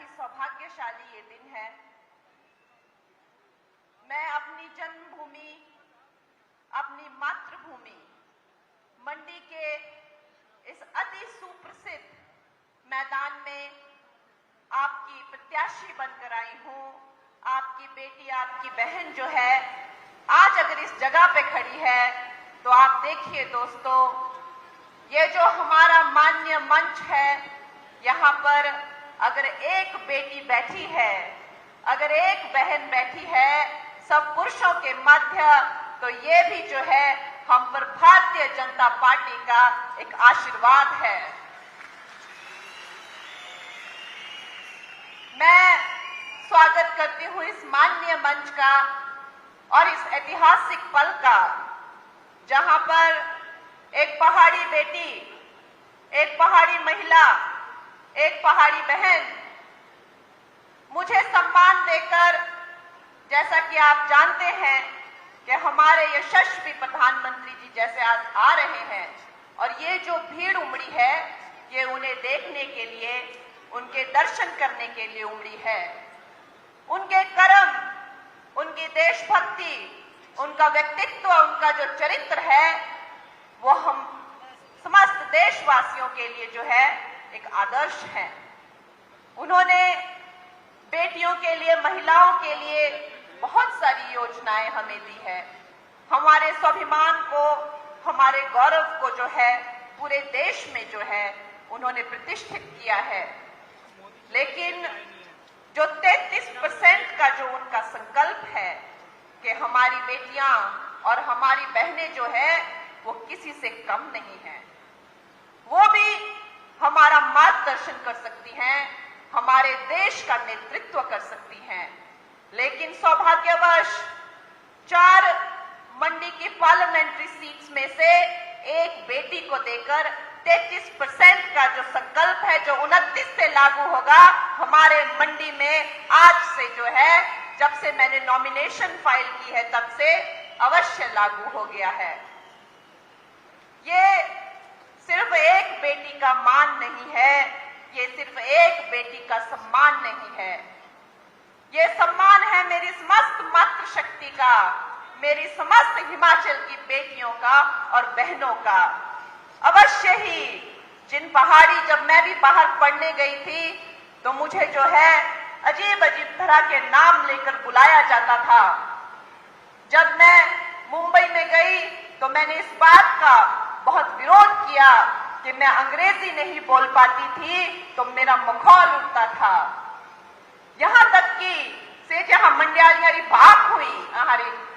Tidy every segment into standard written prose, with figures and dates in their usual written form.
सौभाग्यशाली ये दिन है। मैं अपनी जन्मभूमि, अपनी मातृभूमि मंडी के इस अति सुप्रसिद्ध मैदान में आपकी प्रत्याशी बनकर आई हूं। आपकी बेटी, आपकी बहन जो है आज अगर इस जगह पे खड़ी है तो आप देखिए दोस्तों, ये जो हमारा मान्य मंच है, यहाँ पर अगर एक बेटी बैठी है, अगर एक बहन बैठी है सब पुरुषों के मध्य, तो ये भी जो है हम पर भारतीय जनता पार्टी का एक आशीर्वाद है। मैं स्वागत करती हूं इस माननीय मंच का और इस ऐतिहासिक पल का, जहां पर एक पहाड़ी बेटी, एक पहाड़ी महिला, एक पहाड़ी बहन मुझे सम्मान देकर, जैसा कि आप जानते हैं कि हमारे यशस्वी प्रधानमंत्री जी जैसे आज आ रहे हैं और ये जो भीड़ उमड़ी है ये उन्हें देखने के लिए, उनके दर्शन करने के लिए उमड़ी है। उनके कर्म, उनकी देशभक्ति, उनका व्यक्तित्व, उनका जो चरित्र है वो हम समस्त देशवासियों के लिए जो है एक आदर्श है। उन्होंने बेटियों के लिए, महिलाओं के लिए बहुत सारी योजनाएं हमें दी है। हमारे स्वाभिमान को, हमारे गौरव को जो है पूरे देश में जो है उन्होंने प्रतिष्ठित किया है। लेकिन जो 33% का जो उनका संकल्प है कि हमारी बेटियां और हमारी बहनें जो है वो किसी से कम नहीं है, वो भी हमारा मार्गदर्शन कर सकती हैं, हमारे देश का नेतृत्व कर सकती हैं। लेकिन सौभाग्यवश 4 मंडी की पार्लियामेंट्री सीट्स में से एक बेटी को देकर 33% का जो संकल्प है, जो 29 से लागू होगा हमारे मंडी में, आज से जो है, जब से मैंने नॉमिनेशन फाइल की है तब से अवश्य लागू हो गया है। ये सिर्फ एक बेटी का मान नहीं है, ये सिर्फ एक बेटी का सम्मान नहीं है, ये सम्मान है मेरी समस्त मातृशक्ति का, मेरी समस्त हिमाचल की बेटियों का और बहनों का। अवश्य ही जिन पहाड़ी, जब मैं भी बाहर पढ़ने गई थी तो मुझे जो है अजीब अजीब तरह के नाम लेकर बुलाया जाता था। जब मैं मुंबई में गई तो मैंने इस बात का बहुत विरोध किया कि मैं अंग्रेजी नहीं बोल पाती थी तो मेरा मखौल उठता था। यहां तक कि से जहां मंडियाली बात हुई,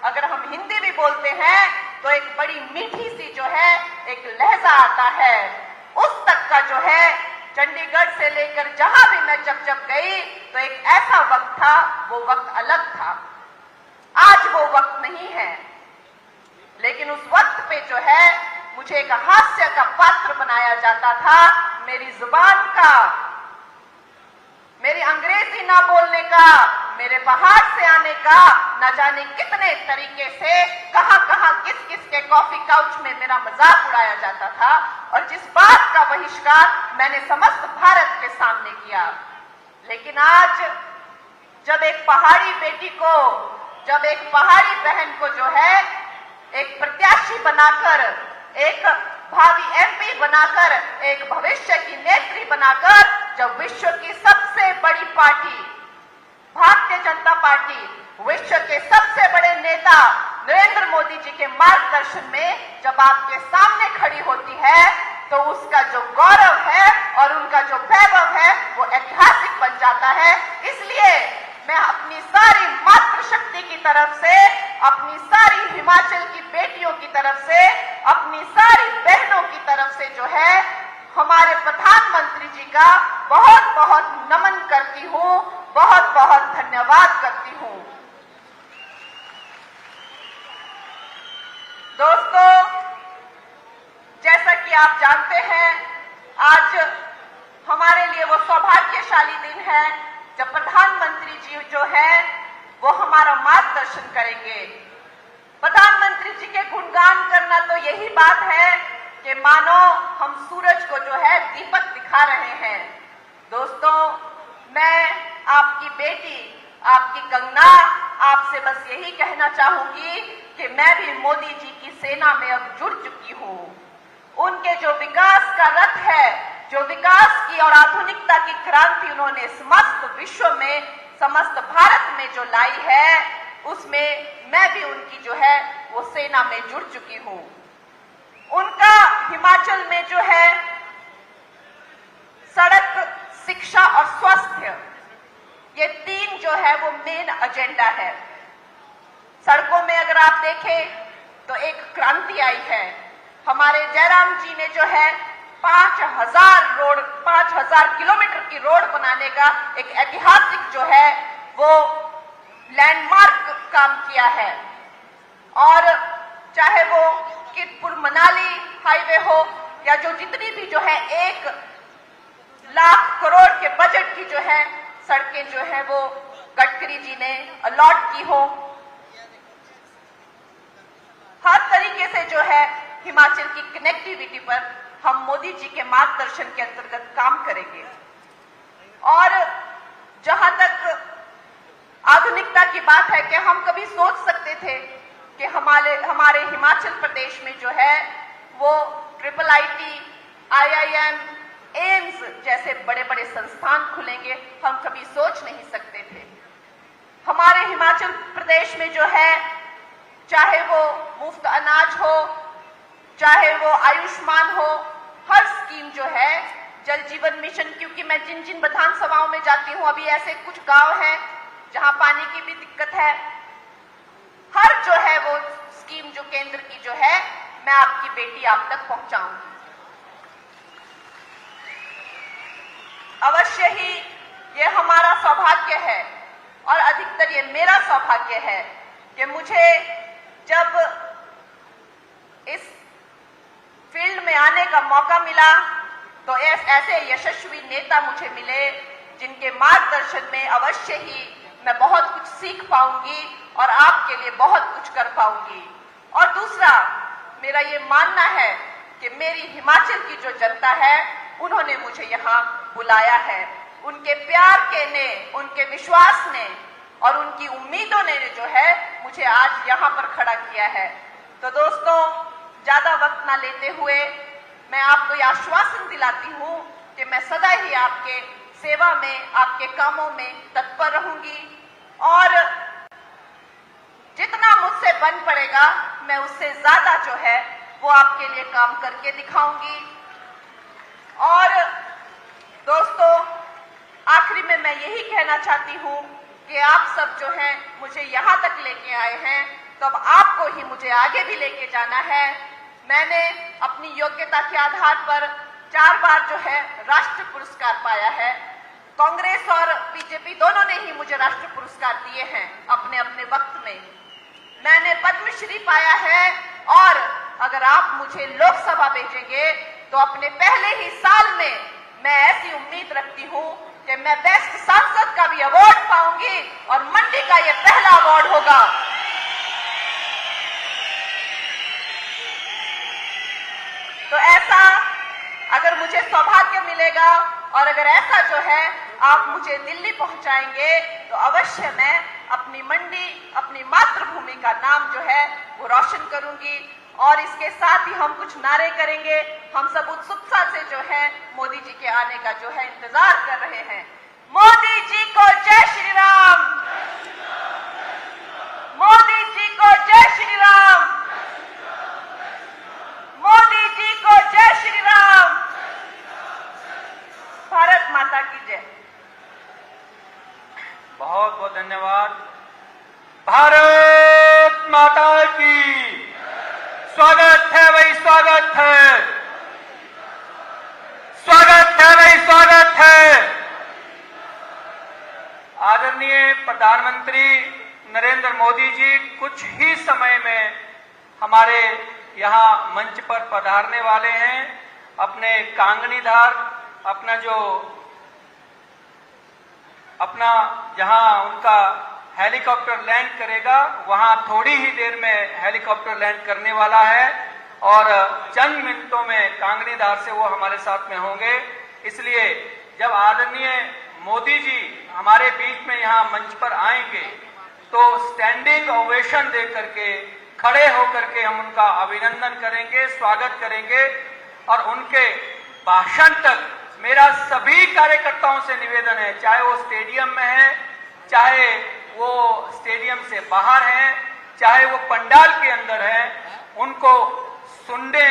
अगर हम हिंदी भी बोलते हैं तो एक बड़ी मीठी सी जो है एक लहजा आता है, उस तक का जो है चंडीगढ़ से लेकर जहां भी मैं जब गई तो एक ऐसा वक्त था, वो वक्त अलग था। आज वो वक्त नहीं है, लेकिन उस वक्त पे जो है मुझे एक हास्य का पात्र बनाया जाता था। मेरी जुबान का, मेरी अंग्रेजी ना बोलने का, मेरे बाहर से आने का, न जाने कितने तरीके से कहां किस के कॉफी काउच में मेरा मजाक उड़ाया जाता था, और जिस बात का बहिष्कार मैंने समस्त भारत के सामने किया। लेकिन आज जब एक पहाड़ी बेटी को, जब एक पहाड़ी बहन को जो है एक प्रत्याशी बनाकर, एक भावी एमपी बनाकर, एक भविष्य की नेत्री बनाकर, जब विश्व की सबसे बड़ी पार्टी भारतीय जनता पार्टी, विश्व के सबसे बड़े नेता नरेंद्र मोदी जी के मार्गदर्शन में जब आपके सामने खड़ी होती है तो उसका जो गौरव है और उनका जो वैभव है वो ऐतिहासिक बन जाता है। इसलिए मैं अपनी सारी मातृशक्ति की तरफ से, अपनी सारी हिमाचल की बेटियों की तरफ से, अपनी सारी बहनों की तरफ से जो है हमारे प्रधानमंत्री जी का बहुत बहुत नमन करती हूं, बहुत बहुत धन्यवाद करती हूं। दोस्तों, जैसा कि आप जानते हैं, आज हमारे लिए वो सौभाग्यशाली दिन है जब प्रधानमंत्री जी जो है वो हमारा मार्गदर्शन करेंगे। प्रधानमंत्री जी के गुणगान करना तो यही बात है कि मानो हम सूरज को जो है दीपक दिखा रहे हैं। दोस्तों, मैं आपकी बेटी, आपकी कंगना, आपसे बस यही कहना चाहूंगी कि मैं भी मोदी जी की सेना में अब जुड़ चुकी हूं। उनके जो विकास का रथ है, जो विकास की और आधुनिकता की क्रांति उन्होंने समस्त विश्व में, समस्त भारत में जो लाई है, उसमें मैं भी उनकी जो है वो सेना में जुड़ चुकी हूं। उनका हिमाचल में जो है सड़क, शिक्षा और स्वास्थ्य, ये तीन जो है वो मेन एजेंडा है। सड़कों में अगर आप देखें तो एक क्रांति आई है। हमारे जयराम जी ने जो है 5000 किलोमीटर की रोड बनाने का एक ऐतिहासिक जो है वो लैंडमार्क काम किया है। और चाहे वो किरतपुर मनाली हाईवे हो या जो जितनी भी जो है 1 लाख करोड़ के बजट की जो है सड़कें जो है वो गडकरी जी ने अलॉट की हो, हर तरीके से जो है हिमाचल की कनेक्टिविटी पर हम मोदी जी के मार्गदर्शन के अंतर्गत काम करेंगे। और जहां तक आधुनिकता की बात है कि हम कभी सोच सकते थे कि हमारे हिमाचल प्रदेश में जो है वो IIT, IIM, एम्स जैसे बड़े बड़े संस्थान खुलेंगे, हम कभी सोच नहीं सकते थे। हमारे हिमाचल प्रदेश में जो है चाहे वो मुफ्त अनाज हो, चाहे वो आयुष्मान हो, हर स्कीम जो है, जल जीवन मिशन, क्योंकि मैं जिन जिन विधानसभाओं में जाती हूं, अभी ऐसे कुछ गांव हैं जहां पानी की भी दिक्कत है, हर जो है वो स्कीम जो केंद्र की जो है, मैं आपकी बेटी आप तक पहुंचाऊंगी। अवश्य ही ये हमारा सौभाग्य है और अधिकतर ये मेरा सौभाग्य है कि मुझे जब इस फील्ड में आने का मौका मिला तो ऐसे यशस्वी नेता मुझे मिले जिनके मार्गदर्शन में अवश्य ही मैं बहुत कुछ सीख पाऊंगी और आपके लिए बहुत कुछ कर पाऊंगी। और दूसरा, मेरा ये मानना है कि मेरी हिमाचल की जो जनता है उन्होंने मुझे यहाँ बुलाया है। उनके प्यार के ने, उनके विश्वास ने और उनकी उम्मीदों ने जो है मुझे आज यहाँ पर खड़ा किया है। तो दोस्तों, ज्यादा वक्त ना लेते हुए मैं आपको ये आश्वासन दिलाती हूँ कि मैं सदा ही आपके सेवा में, आपके कामों में तत्पर रहूंगी और जितना मुझसे बन पड़ेगा मैं उससे ज्यादा जो है वो आपके लिए काम करके दिखाऊंगी। और दोस्तों, आखिरी में मैं यही कहना चाहती हूँ कि आप सब जो हैं मुझे यहाँ तक लेके आए हैं, तो अब आपको ही मुझे आगे भी लेके जाना है। मैंने अपनी योग्यता के आधार पर 4 बार जो है राष्ट्र पुरस्कार पाया है। कांग्रेस और बीजेपी दोनों ने ही मुझे राष्ट्र पुरस्कार दिए हैं अपने अपने वक्त में। मैंने पद्मश्री पाया है और अगर आप मुझे लोकसभा भेजेंगे तो अपने पहले ही साल में मैं ऐसी उम्मीद रखती हूँ कि मैं बेस्ट सांसद का भी अवार्ड पाऊंगी और मंडी का ये पहला अवार्ड होगा। तो ऐसा अगर मुझे सौभाग्य मिलेगा और अगर ऐसा जो है आप मुझे दिल्ली पहुंचाएंगे तो अवश्य मैं अपनी मंडी, अपनी मातृभूमि का नाम जो है वो रोशन करूंगी। और इसके साथ ही हम कुछ नारे करेंगे। हम सब उत्सुकता से जो है मोदी जी के आने का जो है इंतजार कर रहे हैं। मोदी जी को जय श्री राम, मोदी जी को जय श्री राम, मोदी जी को जय श्री राम। भारत माता की जय। बहुत बहुत धन्यवाद। भारत माता की स्वागत है भाई, स्वागत है, स्वागत है भाई, स्वागत है। आदरणीय प्रधानमंत्री नरेंद्र मोदी जी कुछ ही समय में हमारे यहाँ मंच पर पधारने वाले हैं। अपने कांगनी धार, अपना जहां उनका हेलीकॉप्टर लैंड करेगा वहां थोड़ी ही देर में हेलीकॉप्टर लैंड करने वाला है और चंद मिनटों में कांगनी धार से वो हमारे साथ में होंगे। इसलिए जब आदरणीय मोदी जी हमारे बीच में यहाँ मंच पर आएंगे तो स्टैंडिंग ओवेशन दे करके, खड़े होकर के हम उनका अभिनंदन करेंगे, स्वागत करेंगे। और उनके भाषण तक मेरा सभी कार्यकर्ताओं से निवेदन है, चाहे वो स्टेडियम में है, चाहे वो स्टेडियम से बाहर हैं, चाहे वो पंडाल के अंदर है, उनको सुनने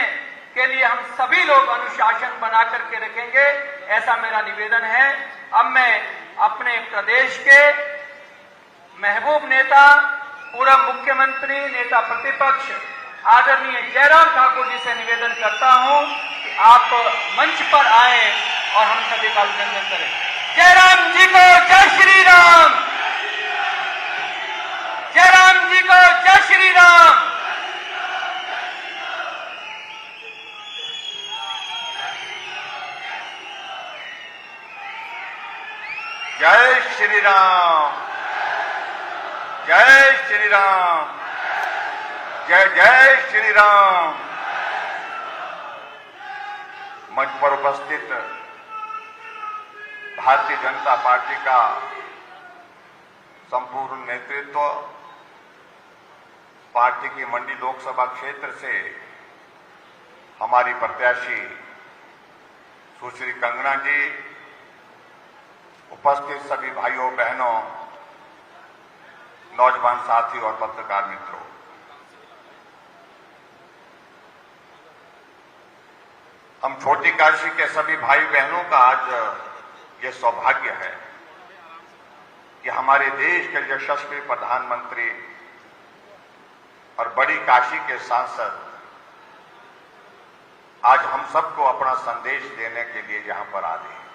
के लिए हम सभी लोग अनुशासन बना करके रखेंगे, ऐसा मेरा निवेदन है। अब मैं अपने प्रदेश के महबूब नेता, पूर्व मुख्यमंत्री, नेता प्रतिपक्ष आदरणीय जयराम ठाकुर जी से निवेदन करता हूं कि आप मंच पर आए और हम सभी का अभिनंदन करें। जयराम जी को जय श्री राम, जयराम जी को जय श्री राम। जय श्री राम, जय श्री राम, जय जय श्री राम। मंच पर उपस्थित भारतीय जनता पार्टी का संपूर्ण नेतृत्व, पार्टी की मंडी लोकसभा क्षेत्र से हमारी प्रत्याशी सुश्री कंगना जी, उपस्थित सभी भाइयों बहनों, नौजवान साथी और पत्रकार मित्रों, हम छोटी काशी के सभी भाई बहनों का आज ये सौभाग्य है कि हमारे देश के यशस्वी प्रधानमंत्री और बड़ी काशी के सांसद आज हम सबको अपना संदेश देने के लिए यहां पर आ रहे हैं।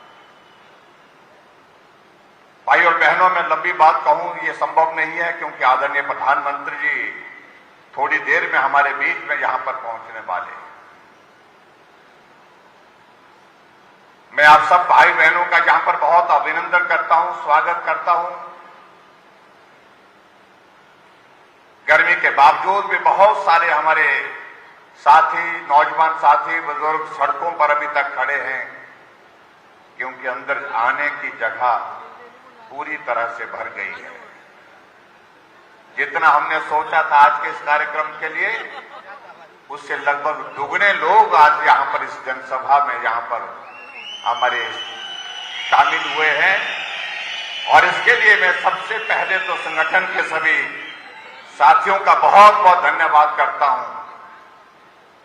भाई और बहनों, मैं लंबी बात कहूं ये संभव नहीं है, क्योंकि आदरणीय प्रधानमंत्री जी थोड़ी देर में हमारे बीच में यहां पर पहुंचने वाले हैं। मैं आप सब भाई बहनों का यहां पर बहुत अभिनंदन करता हूं, स्वागत करता हूं। गर्मी के बावजूद भी बहुत सारे हमारे साथी, नौजवान साथी, बुजुर्ग सड़कों पर अभी तक खड़े हैं, क्योंकि अंदर आने की जगह पूरी तरह से भर गई है। जितना हमने सोचा था आज के इस कार्यक्रम के लिए, उससे लगभग दुगने लोग आज यहां पर इस जनसभा में यहां पर हमारे शामिल हुए हैं। और इसके लिए मैं सबसे पहले तो संगठन के सभी साथियों का बहुत बहुत धन्यवाद करता हूं।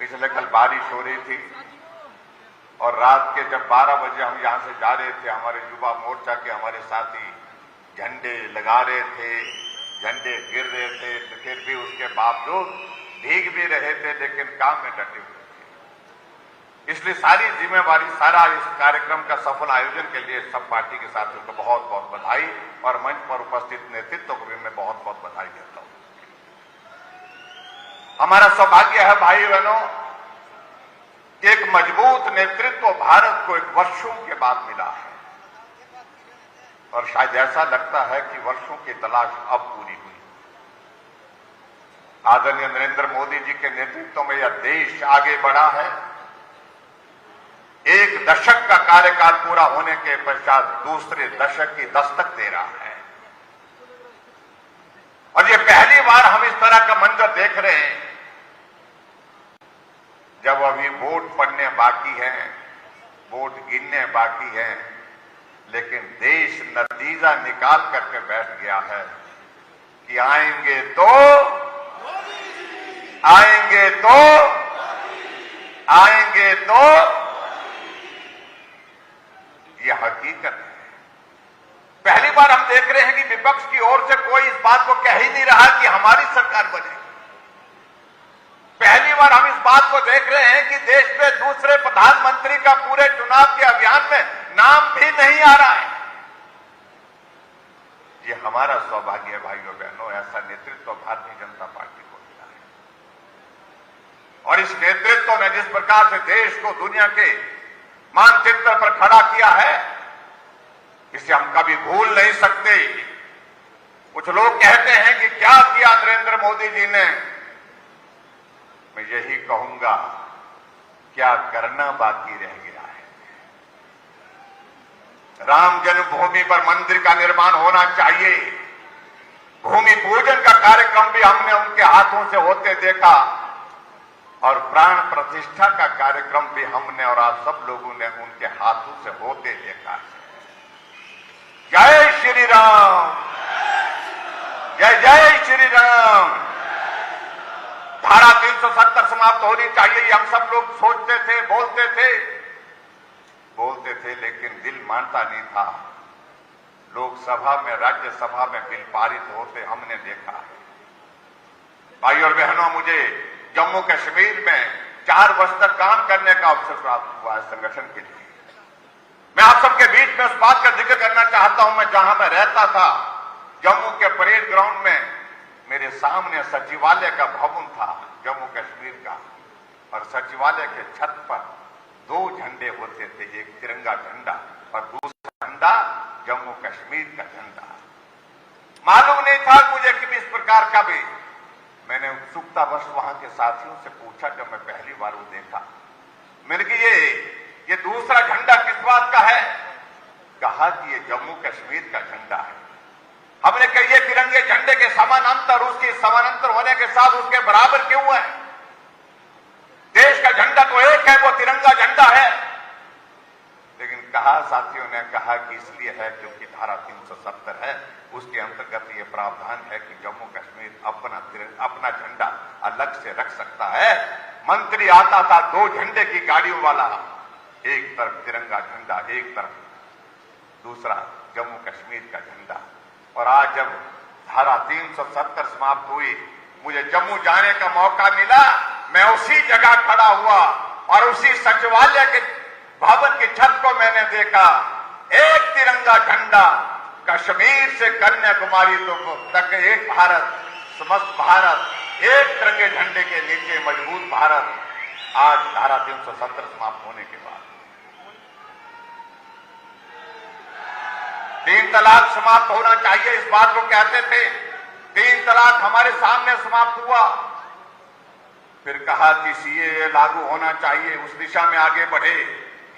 पिछले कल बारिश हो रही थी और रात के जब 12 बजे हम यहां से जा रहे थे, हमारे युवा मोर्चा के हमारे साथी झंडे लगा रहे थे, झंडे गिर रहे थे, तो फिर भी उसके बावजूद भीग भी रहे थे, लेकिन काम में डटे हुए थे। इसलिए सारी जिम्मेवारी, सारा इस कार्यक्रम का सफल आयोजन के लिए सब पार्टी के साथियों को बहुत बहुत बधाई, और मंच पर उपस्थित नेतृत्व को भी मैं बहुत बहुत बधाई देता हूं। हमारा सौभाग्य है भाई बहनों कि एक मजबूत नेतृत्व भारत को एक वर्षों के बाद मिला है, और शायद ऐसा लगता है कि वर्षों की तलाश अब पूरी हुई। आदरणीय नरेंद्र मोदी जी के नेतृत्व में यह देश आगे बढ़ा है। एक दशक का कार्यकाल पूरा होने के पश्चात दूसरे दशक की दस्तक दे रहा है, और ये पहली बार हम इस तरह का मंजर देख रहे हैं जब अभी वोट पड़ने बाकी हैं, वोट गिनने बाकी हैं, लेकिन देश नतीजा निकाल करके बैठ गया है कि आएंगे तो आएंगे तो आएंगे तो, यह हकीकत है। पहली बार हम देख रहे हैं कि विपक्ष की ओर से कोई इस बात को कह ही नहीं रहा कि हमारी सरकार बनेगी। पहली बार हम इस बात को देख रहे हैं कि देश में दूसरे प्रधानमंत्री का पूरे चुनाव के अभियान में नाम भी नहीं आ रहा है। ये हमारा सौभाग्य है भाइयों बहनों, ऐसा नेतृत्व भारतीय जनता पार्टी को मिला है। और इस नेतृत्व ने जिस प्रकार से देश को दुनिया के मानचित्र पर खड़ा किया है, इसे हम कभी भूल नहीं सकते। कुछ लोग कहते हैं कि क्या किया नरेंद्र मोदी जी ने, मैं यही कहूंगा, क्या करना बाकी रह गया है। राम जन्मभूमि पर मंदिर का निर्माण होना चाहिए। भूमि पूजन का कार्यक्रम भी हमने उनके हाथों से होते देखा और प्राण प्रतिष्ठा का कार्यक्रम भी हमने और आप सब लोगों ने उनके हाथों से होते देखा है। जय श्री राम, जय जय श्री राम। धारा 370 समाप्त होनी चाहिए, ये हम सब लोग सोचते थे, बोलते थे, लेकिन दिल मानता नहीं था। लोकसभा में, राज्यसभा में बिल पारित होते हमने देखा है। भाई और बहनों, मुझे जम्मू कश्मीर में 4 वर्ष तक काम करने का अवसर प्राप्त हुआ है संगठन के लिए। मैं आप सबके बीच में उस बात का जिक्र करना चाहता हूं, मैं जहां मैं रहता था जम्मू के परेड ग्राउंड में मेरे सामने सचिवालय का भवन था जम्मू कश्मीर का, और सचिवालय के छत पर 2 झंडे होते थे, एक तिरंगा झंडा और दूसरा झंडा जम्मू कश्मीर का झंडा। मालूम नहीं था मुझे कि इस प्रकार का भी। मैंने उत्सुकतावश वहां के साथियों से पूछा जब मैं पहली बार वो देखा, मैंने कि ये दूसरा झंडा किस बात का है? कहा कि ये जम्मू कश्मीर का झंडा है। हमने कहा ये तिरंगे झंडे के समानांतर, उसके समानांतर होने के साथ उसके बराबर क्यों है? देश का झंडा तो एक है, वो तिरंगा झंडा है। लेकिन कहा, साथियों ने कहा कि इसलिए है क्योंकि धारा 370 है, उसके अंतर्गत ये प्रावधान है कि जम्मू कश्मीर अपना झंडा अलग से रख सकता है। मंत्री आता था 2 झंडे की गाड़ियों वाला, एक तरफ तिरंगा झंडा, एक तरफ दूसरा जम्मू कश्मीर का झंडा। और आज जब धारा 370 समाप्त हुई, मुझे जम्मू जाने का मौका मिला। मैं उसी जगह खड़ा हुआ और उसी सचिवालय के भवन की छत को मैंने देखा, एक तिरंगा झंडा, कश्मीर से कन्याकुमारी तक एक भारत, समस्त भारत, एक तिरंगे झंडे के नीचे मजबूत भारत। आज धारा 370 समाप्त होने के बाद 3 तलाक समाप्त होना चाहिए, इस बात को कहते थे। 3 तलाक हमारे सामने समाप्त हुआ। फिर कहा कि सीएए लागू होना चाहिए, उस दिशा में आगे बढ़े।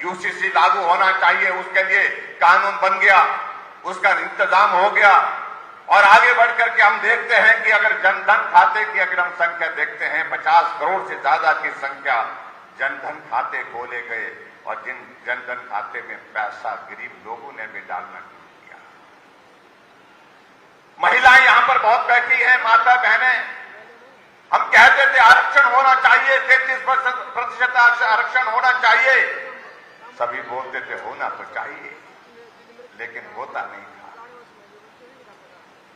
यूसीसी लागू होना चाहिए, उसके लिए कानून बन गया, उसका इंतजाम हो गया। और आगे बढ़ करके हम देखते हैं कि अगर जनधन खाते की अगर हम संख्या देखते हैं, 50 करोड़ से ज्यादा की संख्या जनधन खाते खोले गए, और जिन जनधन खाते में पैसा गरीब लोगों ने भी डालना शुरू किया। महिलाएं यहां पर बहुत बैठी हैं, माता बहनें। हम कहते थे आरक्षण होना चाहिए, 33% आरक्षण होना चाहिए। सभी बोलते थे होना तो चाहिए, लेकिन होता नहीं था।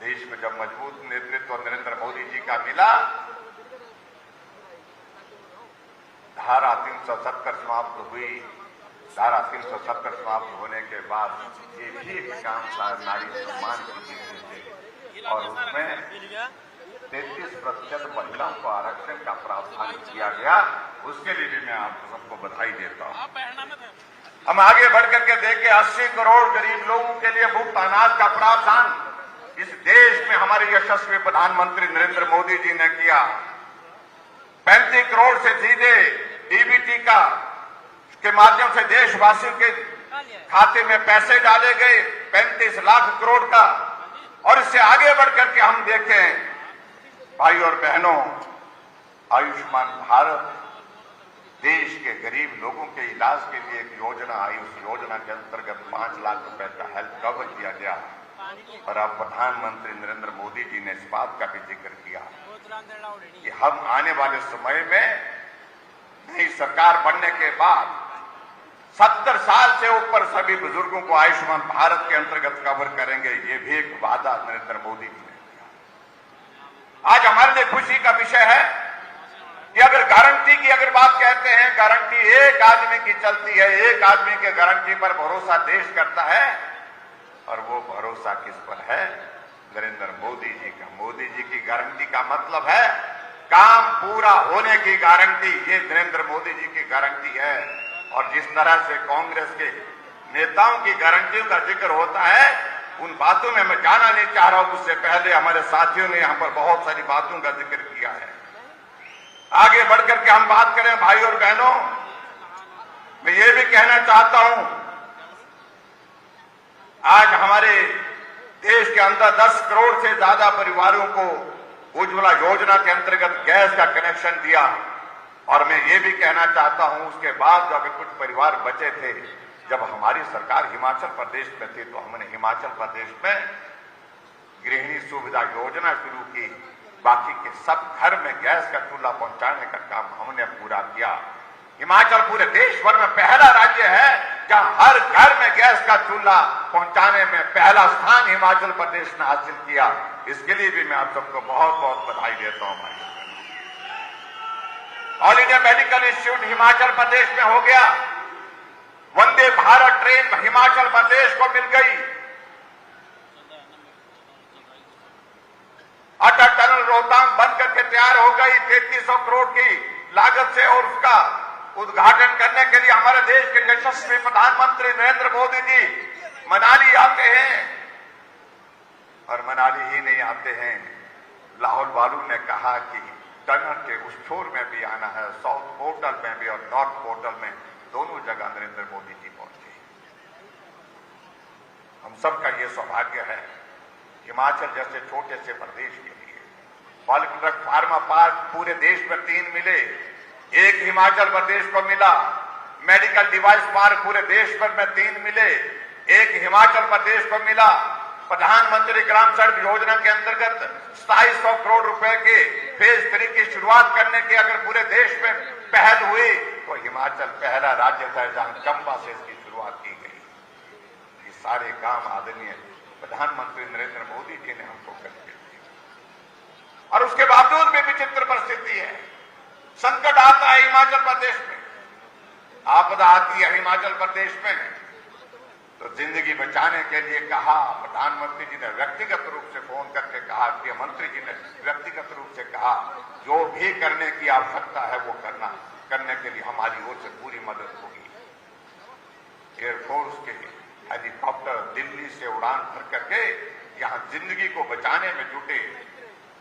देश में जब मजबूत नेतृत्व नरेंद्र मोदी जी का मिला, धारा 370 समाप्त हुई। धारा 370 समाप्त होने के बाद ये भी काम था नारी सम्मान की थे, और उसमें 33% महिलाओं को आरक्षण का प्रावधान किया गया। उसके लिए भी मैं आप सबको बधाई देता हूं। हम आगे बढ़ करके देखें, 80 करोड़ गरीब लोगों के लिए मुफ्त अनाज का प्रावधान इस देश में हमारे यशस्वी प्रधानमंत्री नरेंद्र मोदी जी ने किया। 35 करोड़ से सीधे डीबीटी के माध्यम से देशवासियों के खाते में पैसे डाले गए, 35 लाख करोड़ का। और इससे आगे बढ़ करके हम देखें भाई और बहनों, आयुष्मान भारत, देश के गरीब लोगों के इलाज के लिए एक योजना आई। उस योजना के अंतर्गत 5 लाख रुपए का हेल्थ कवर किया गया। और अब प्रधानमंत्री नरेंद्र मोदी जी ने इस बात का भी जिक्र किया कि हम आने वाले समय में नई सरकार बनने के बाद 70 साल से ऊपर सभी बुजुर्गों को आयुष्मान भारत के अंतर्गत कवर करेंगे। ये भी एक वादा नरेंद्र मोदी जी ने किया। आज हमारे लिए खुशी का विषय है कि अगर गारंटी की अगर बात कहते हैं, गारंटी एक आदमी की चलती है, एक आदमी के गारंटी पर भरोसा देश करता है, और वो भरोसा किस पर है? नरेंद्र मोदी जी का। मोदी जी की गारंटी का मतलब है काम पूरा होने की गारंटी। ये नरेंद्र मोदी जी की गारंटी है। और जिस तरह से कांग्रेस के नेताओं की गारंटियों का जिक्र होता है, उन बातों में मैं जाना नहीं चाह रहा हूं। उससे पहले हमारे साथियों ने यहां पर बहुत सारी बातों का जिक्र किया है। आगे बढ़कर के हम बात करें भाई और बहनों, मैं ये भी कहना चाहता हूं आज हमारे देश के अंदर 10 करोड़ से ज्यादा परिवारों को उज्ज्वला योजना के अंतर्गत गैस का कनेक्शन दिया। और मैं ये भी कहना चाहता हूं, उसके बाद जो अगर कुछ परिवार बचे थे, जब हमारी सरकार हिमाचल प्रदेश में थी तो हमने हिमाचल प्रदेश में गृहिणी सुविधा योजना शुरू की। बाकी के सब घर में गैस का चूल्हा पहुंचाने का काम हमने पूरा किया। हिमाचल पूरे देश भर में पहला राज्य है जहां हर घर में गैस का चूल्हा पहुंचाने में पहला स्थान हिमाचल प्रदेश ने हासिल किया। इसके लिए भी मैं आप सबको बहुत बहुत बधाई देता हूं भाई। All India Medical Institute Himachal Pradesh में हो गया। वंदे भारत ट्रेन हिमाचल प्रदेश को मिल गई। अटल टनल रोहतांग बन करके तैयार हो गई 3300 करोड़ की लागत से, और उसका उद्घाटन करने के लिए हमारे देश के यशस्वी प्रधानमंत्री नरेंद्र मोदी जी मनाली आते हैं। और मनाली ही नहीं आते हैं, लाहौल वालों ने कहा कि टनल के उस छोर में भी आना है, साउथ पोर्टल में भी और नॉर्थ पोर्टल में, दोनों जगह नरेंद्र मोदी जी पहुंचे। हम सबका यह सौभाग्य है हिमाचल जैसे छोटे से प्रदेश के लिए पॉलिक्लिनिक फार्मा पार्क पूरे देश में 3 मिले, एक हिमाचल प्रदेश को मिला। मेडिकल डिवाइस पार्क पूरे देश भर में 3 मिले, एक हिमाचल प्रदेश को मिला। प्रधानमंत्री ग्राम सड़क योजना के अंतर्गत 2700 करोड़ रुपए के फेज 3 की शुरुआत करने की अगर पूरे देश में पहल हुई तो हिमाचल पहला राज्य था जहां चंबा से इसकी शुरुआत की गई। ये सारे काम आदरणीय प्रधानमंत्री नरेंद्र मोदी जी ने हमको करके दिए। और उसके बावजूद भी विचित्र परिस्थिति है। संकट आता है हिमाचल प्रदेश में, आपदा आती है हिमाचल प्रदेश में, तो जिंदगी बचाने के लिए कहा, प्रधानमंत्री जी ने व्यक्तिगत रूप से फोन करके कहा, गृह मंत्री जी ने व्यक्तिगत रूप से कहा, जो भी करने की आवश्यकता है वो करने के लिए हमारी ओर से पूरी मदद होगी। एयरफोर्स के हेलीकॉप्टर दिल्ली से उड़ान भर करके यहां जिंदगी को बचाने में जुटे।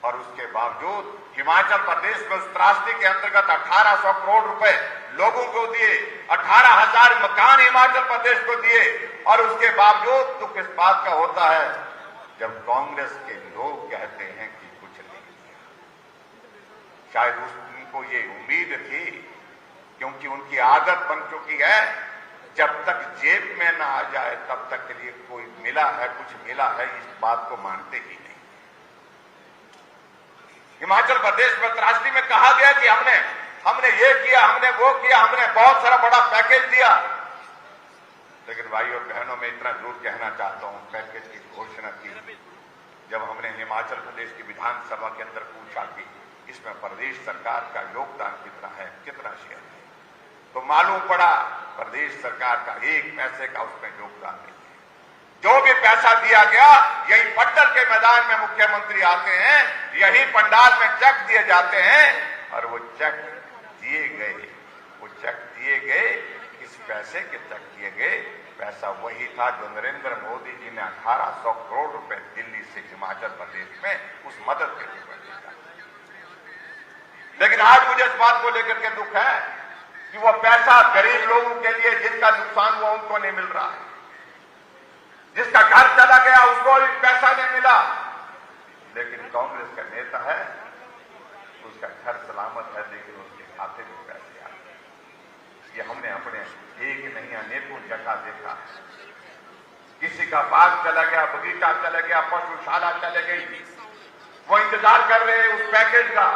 और उसके बावजूद हिमाचल प्रदेश में उस त्रासदी के अंतर्गत 1800 करोड़ रुपए लोगों को दिए, 18,000 मकान हिमाचल प्रदेश को दिए। और उसके बावजूद दुख इस बात का होता है जब कांग्रेस के लोग कहते हैं कि कुछ नहीं किया। शायद उनको ये उम्मीद थी, क्योंकि उनकी आदत बन चुकी है, जब तक जेब में ना आ जाए तब तक के लिए कोई मिला है, कुछ मिला है, इस बात को मानते ही नहीं। हिमाचल प्रदेश में त्रासदी में कहा गया कि हमने ये किया, हमने वो किया, हमने बहुत सारा बड़ा पैकेज दिया। लेकिन भाइयों और बहनों, मैं इतना जरूर कहना चाहता हूं, पैकेज की घोषणा की जब हमने हिमाचल प्रदेश की विधानसभा के अंदर पूछा कि इसमें प्रदेश सरकार का योगदान कितना है, कितना शेयर है, तो मालूम पड़ा प्रदेश सरकार का 1 पैसे का उसमें योगदान नहीं है। जो भी पैसा दिया गया यही पट्टल के मैदान में मुख्यमंत्री आते हैं, यही पंडाल में चेक दिए जाते हैं, और वो चेक दिए गए, किस पैसे के चेक दिए गए? पैसा वही था जो नरेंद्र मोदी जी ने 1800 करोड़ रुपए दिल्ली से हिमाचल प्रदेश में उस मदद के लिए दिया। लेकिन आज मुझे इस बात को लेकर के दुख है कि वो पैसा गरीब लोगों के लिए जिनका नुकसान हुआ उनको नहीं मिल रहा है, जिसका घर चला गया उसको भी पैसा नहीं मिला। लेकिन कांग्रेस का नेता है, उसका घर सलामत है, लेकिन उसके खाते में पैसे आते हैं। ये हमने अपने एक नहीं अनेकों जगह देखा। किसी का बाग चला गया, बगीचा चला गया, पशुशाला चले गई, वो इंतजार कर रहे हैं उस पैकेज का,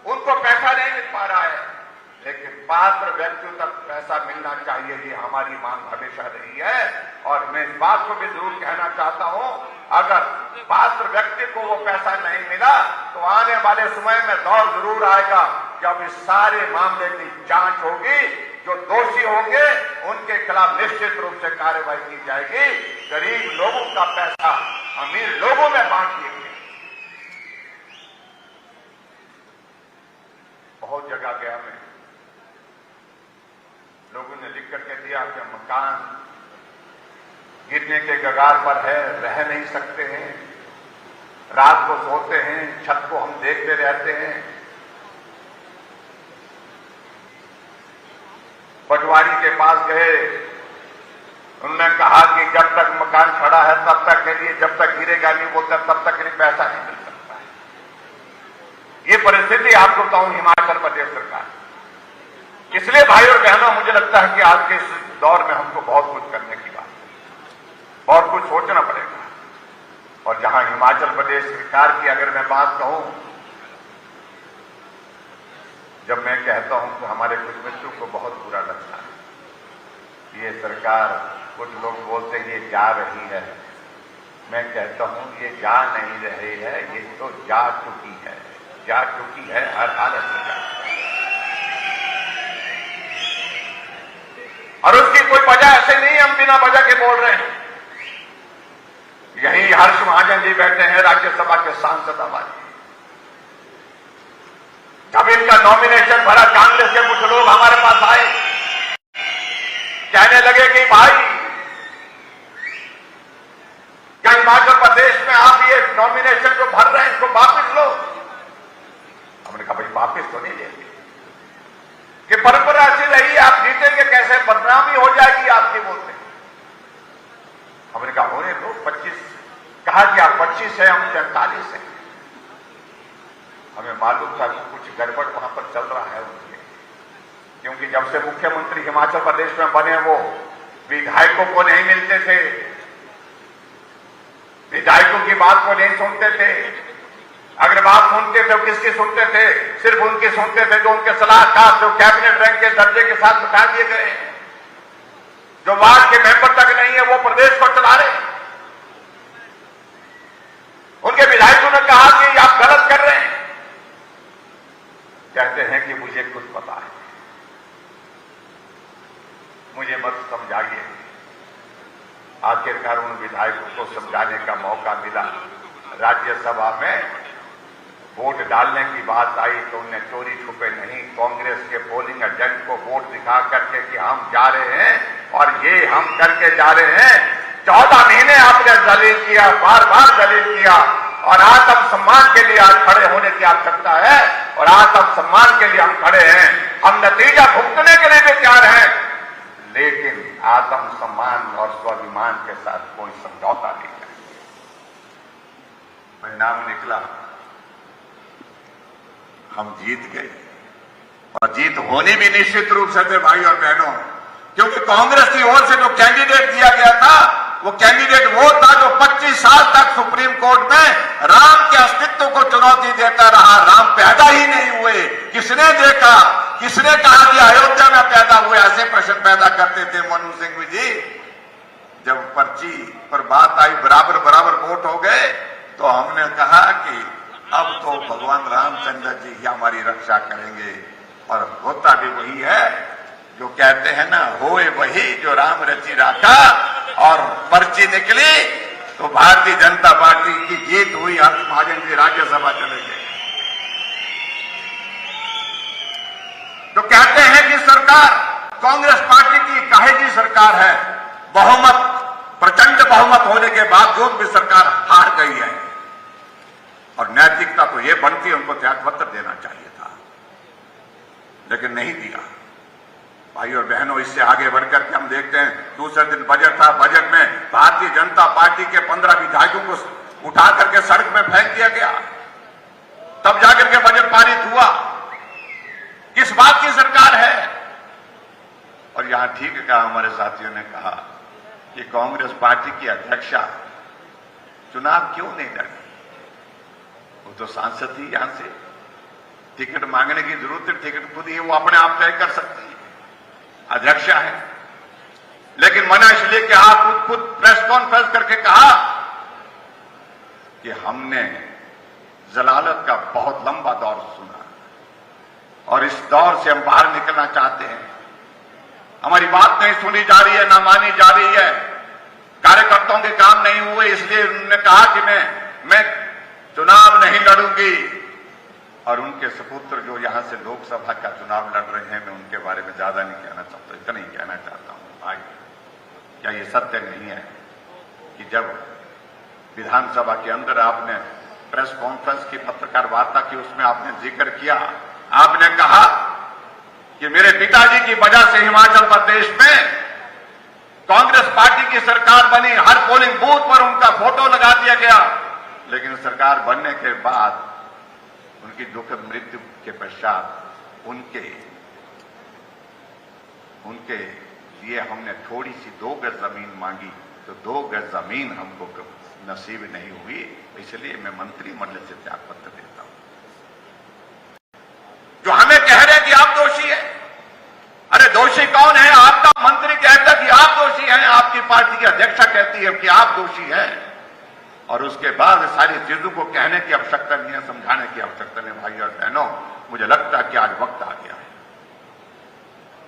उनको पैसा नहीं मिल पा रहा है। लेकिन पात्र व्यक्तियों तक पैसा मिलना चाहिए, ये हमारी मांग हमेशा रही है। और मैं इस बात को भी जरूर कहना चाहता हूं, अगर पात्र व्यक्ति को वो पैसा नहीं मिला तो आने वाले समय में दौर जरूर आएगा जब इस सारे मामले की जांच होगी, जो दोषी होंगे उनके खिलाफ निश्चित रूप से कार्रवाई की जाएगी। गरीब लोगों का पैसा अमीर लोगों में बांट दिए। बहुत जगह गया मैं, लोगों ने लिख करके दिया कि मकान गिरने के कगार पर है, रह नहीं सकते हैं, रात को सोते हैं, छत को हम देखते रहते हैं। पटवारी के पास गए, उन्होंने कहा कि जब तक मकान खड़ा है तब तक के लिए, जब तक गिरेगा नहीं बोलता तब तक के लिए पैसा नहीं मिल सकता है। ये परिस्थिति आपको बताऊं हिमाचल प्रदेश सरकार। इसलिए भाई और बहनों, मुझे लगता है कि आज के इस दौर में हमको बहुत कुछ करने की बात है, बहुत कुछ सोचना पड़ेगा। और जहां हिमाचल प्रदेश सरकार की अगर मैं बात कहूं, जब मैं कहता हूं तो हमारे कुछ मित्रों को बहुत बुरा लगता है। ये सरकार, कुछ लोग बोलते हैं ये जा रही है, मैं कहता हूं ये जा नहीं रही है, ये तो जा चुकी है, जा चुकी है हर हालत में। और उसकी कोई वजह ऐसे नहीं हम बिना वजह के बोल रहे हैं। यही हर्ष महाजन जी बैठे हैं, राज्यसभा के सांसद हमारे। जब इनका नॉमिनेशन भरा, कांग्रेस के कुछ लोग हमारे पास आए, कहने लगे कि भाई क्या हिमाचल प्रदेश में आप ये नॉमिनेशन जो भर रहे हैं इसको वापिस लो। हमने कहा भाई वापिस तो नहीं लेंगे, कि परंपरा ऐसी रही है, आप जीतेंगे कैसे, बदनामी हो जाएगी आपकी बोलते। हमने कहा होने दो, 25 कहा कि आप 25 है, हम 43 है। हमें मालूम था कि कुछ गड़बड़ वहां पर चल रहा है उनके, क्योंकि जब से मुख्यमंत्री हिमाचल प्रदेश में बने वो विधायकों को नहीं मिलते थे, विधायकों की बात को नहीं सुनते थे। अगर बात सुनते थे तो किसकी सुनते थे? सिर्फ उनकी सुनते थे जो उनके सलाहकार, जो कैबिनेट रैंक के दर्जे के साथ बिठा दिए गए, जो वार्ड के मेंबर तक नहीं है वो प्रदेश को चला रहे। उनके विधायकों ने कहा कि आप गलत कर रहे हैं। कहते हैं कि मुझे कुछ पता है, मुझे मत समझाइए। आखिरकार उन विधायकों को समझाने का मौका मिला। राज्यसभा में वोट डालने की बात आई तो उन्हें चोरी छुपे नहीं कांग्रेस के पोलिंग एजेंट को वोट दिखा करके कि हम जा रहे हैं और ये हम करके जा रहे हैं। 14 महीने आपने दलील किया, बार बार दलील किया, और आत्म सम्मान के लिए आज खड़े होने की आवश्यकता है, और आत्म सम्मान के लिए हम खड़े हैं। हम नतीजा भुगतने के लिए भी तैयार हैं, लेकिन आत्म सम्मान और स्वाभिमान के साथ कोई समझौता नहीं है। परिणाम निकला, हम जीत गए, और जीत होनी भी निश्चित रूप से थे भाई और बहनों, क्योंकि कांग्रेस की ओर से जो कैंडिडेट दिया गया था वो कैंडिडेट वो था जो 25 साल तक सुप्रीम कोर्ट में राम के अस्तित्व को चुनौती देता रहा। राम पैदा ही नहीं हुए, किसने देखा, किसने कहा कि अयोध्या में पैदा हुए? ऐसे प्रश्न पैदा करते थे मनु सिंह जी। जब पर्ची पर बात आई, बराबर बराबर वोट हो गए, तो हमने कहा कि अब तो भगवान रामचंद्र जी ही हमारी रक्षा करेंगे। और होता भी वही है जो कहते हैं ना, होए वही जो राम रचि राखा। और पर्ची निकली तो भारतीय जनता पार्टी की जीत हुई, हर्ष महाजन जी राज्यसभा चले गए। तो कहते हैं कि सरकार कांग्रेस पार्टी की काहेजी सरकार है, बहुमत, प्रचंड बहुमत होने के बावजूद भी सरकार हार गई है। और नैतिकता तो यह बनती है, उनको त्यागपत्र देना चाहिए था, लेकिन नहीं दिया। भाई और बहनों, इससे आगे बढ़कर के हम देखते हैं, दूसरे दिन बजट था, बजट में भारतीय जनता पार्टी के 15 विधायकों को उठा करके सड़क में फेंक दिया गया, तब जाकर के बजट पारित हुआ। किस बात की सरकार है? और यहां ठीक कहा हमारे साथियों ने कहा कि कांग्रेस पार्टी की अध्यक्षा चुनाव क्यों नहीं लड़ी? वो तो सांसद थी, यहां से टिकट मांगने की जरूरत है, टिकट खुद ही वो अपने आप तय कर सकती है, अध्यक्षा है। लेकिन मना इसलिए कहा, खुद प्रेस कॉन्फ्रेंस करके कहा कि हमने जलालत का बहुत लंबा दौर सुना और इस दौर से हम बाहर निकलना चाहते हैं। हमारी बात नहीं सुनी जा रही है, ना मानी जा रही है, कार्यकर्ताओं के काम नहीं हुए, इसलिए उन्होंने कहा कि मैं चुनाव नहीं लड़ूंगी। और उनके सपुत्र जो यहां से लोकसभा का चुनाव लड़ रहे हैं, मैं उनके बारे में ज्यादा नहीं कहना चाहता, इतना ही कहना चाहता हूं। भाई, क्या ये सत्य नहीं है कि जब विधानसभा के अंदर आपने प्रेस कॉन्फ्रेंस की पत्रकार वार्ता की, उसमें आपने जिक्र किया, आपने कहा कि मेरे पिताजी की वजह से हिमाचल प्रदेश में कांग्रेस पार्टी की सरकार बनी, हर पोलिंग बूथ पर उनका फोटो लगा दिया गया, लेकिन सरकार बनने के बाद उनकी दुखद मृत्यु के पश्चात उनके लिए हमने थोड़ी सी 2 गज जमीन मांगी, तो 2 गज जमीन हमको नसीब नहीं हुई, इसलिए मैं मंत्रिमंडल से त्यागपत्र देता हूं। जो हमें कह रहे हैं कि आप दोषी हैं, अरे दोषी कौन है? आपका मंत्री कहता कि आप दोषी हैं, आपकी पार्टी की अध्यक्षा कहती है कि आप दोषी हैं, और उसके बाद सारी चीजों को कहने की आवश्यकता नहीं है, समझाने की आवश्यकता नहीं। भाई और बहनों, मुझे लगता है कि आज वक्त आ गया है,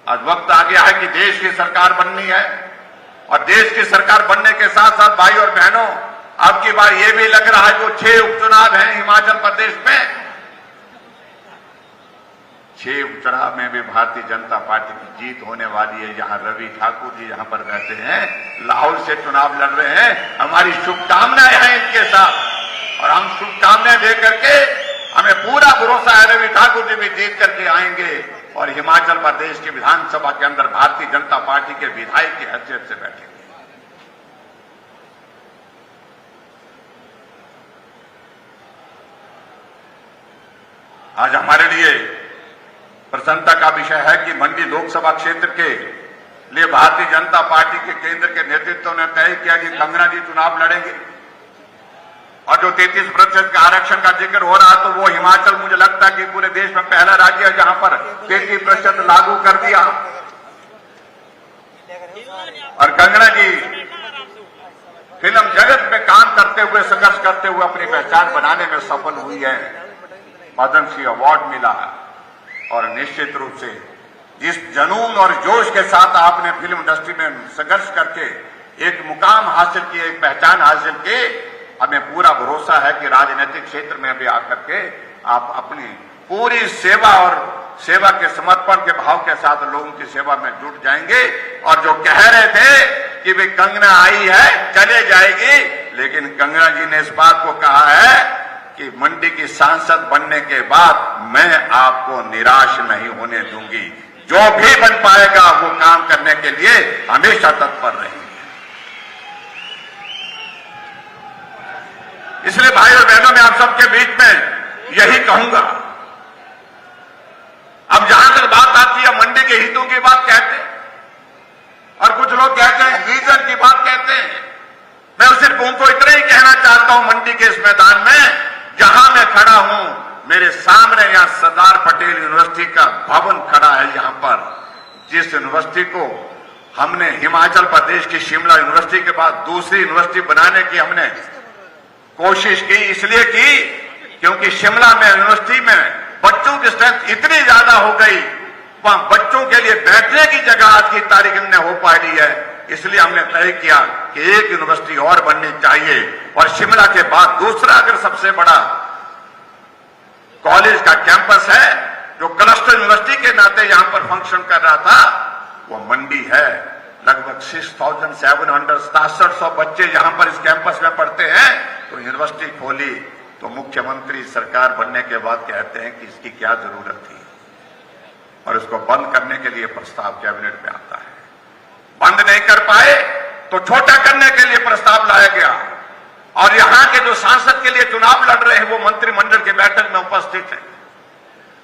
आज वक्त आ गया है कि देश की सरकार बननी है, और देश की सरकार बनने के साथ साथ भाई और बहनों, अब की बार यह भी लग रहा है जो 6 उपचुनाव हैं हिमाचल प्रदेश में, 6 उपचुनाव में भी भारतीय जनता पार्टी की जीत होने वाली है। यहां रवि ठाकुर जी यहां पर रहते हैं, लाहौल से चुनाव लड़ रहे हैं, हमारी शुभकामनाएं हैं इनके साथ, और हम शुभकामनाएं दे करके हमें पूरा भरोसा है रवि ठाकुर जी भी जीत करके आएंगे और हिमाचल प्रदेश की विधानसभा के अंदर भारतीय जनता पार्टी के विधायक की हैसियत से बैठेंगे। आज हमारे लिए प्रसन्नता का विषय है कि मंडी लोकसभा क्षेत्र के लिए भारतीय जनता पार्टी के केंद्र के नेतृत्व ने तय किया कि कंगना जी चुनाव लड़ेंगे, और जो 33% का आरक्षण का जिक्र हो रहा, तो वो हिमाचल मुझे लगता है कि पूरे देश में पहला राज्य है जहां पर 33% लागू कर दिया, और कंगना जी फिल्म जगत में काम करते हुए, संघर्ष करते हुए अपनी पहचान बनाने में सफल हुई है, पद्मश्री अवार्ड मिला है। और निश्चित रूप से जिस जनून और जोश के साथ आपने फिल्म इंडस्ट्री में संघर्ष करके एक मुकाम हासिल किए, एक पहचान हासिल की, हमें पूरा भरोसा है कि राजनीतिक क्षेत्र में भी आकर के आप अपनी पूरी सेवा और सेवा के समर्पण के भाव के साथ लोगों की सेवा में जुट जाएंगे। और जो कह रहे थे कि वे कंगना आई है चले जाएगी, लेकिन कंगना जी ने इस बात को कहा है कि मंडी की सांसद बनने के बाद मैं आपको निराश नहीं होने दूंगी, जो भी बन पाएगा वो काम करने के लिए हमेशा तत्पर रहेंगे। इसलिए भाई और बहनों, मैं आप सबके बीच में यही कहूंगा, अब जहां तक बात आती है मंडी के हितों की बात कहते हैं, और कुछ लोग कहते हैं विजन की बात कहते हैं, मैं सिर्फ उनको इतना ही कहना चाहता हूं, मंडी के इस मैदान में जहां मैं खड़ा हूं, मेरे सामने यहां सरदार पटेल यूनिवर्सिटी का भवन खड़ा है, यहां पर जिस यूनिवर्सिटी को हमने हिमाचल प्रदेश की शिमला यूनिवर्सिटी के बाद दूसरी यूनिवर्सिटी बनाने की हमने कोशिश की, इसलिए की क्योंकि शिमला में यूनिवर्सिटी में बच्चों की स्ट्रेंथ इतनी ज्यादा हो गई, वहां बच्चों के लिए बैठने की जगह आज की तारीख में हो पा रही है, इसलिए हमने तय किया कि एक यूनिवर्सिटी और बननी चाहिए, और शिमला के बाद दूसरा अगर सबसे बड़ा कॉलेज का कैंपस है जो क्लस्टर यूनिवर्सिटी के नाते यहां पर फंक्शन कर रहा था, वो मंडी है। लगभग 6700 बच्चे यहां पर इस कैंपस में पढ़ते हैं, तो यूनिवर्सिटी खोली तो मुख्यमंत्री सरकार बनने के बाद कहते हैं कि इसकी क्या जरूरत थी, और इसको बंद करने के लिए प्रस्ताव कैबिनेट में आता है। बंद नहीं कर पाए तो छोटा करने के लिए प्रस्ताव लाया गया, और यहां के जो सांसद के लिए चुनाव लड़ रहे हैं वो मंत्रिमंडल की बैठक में उपस्थित हैं,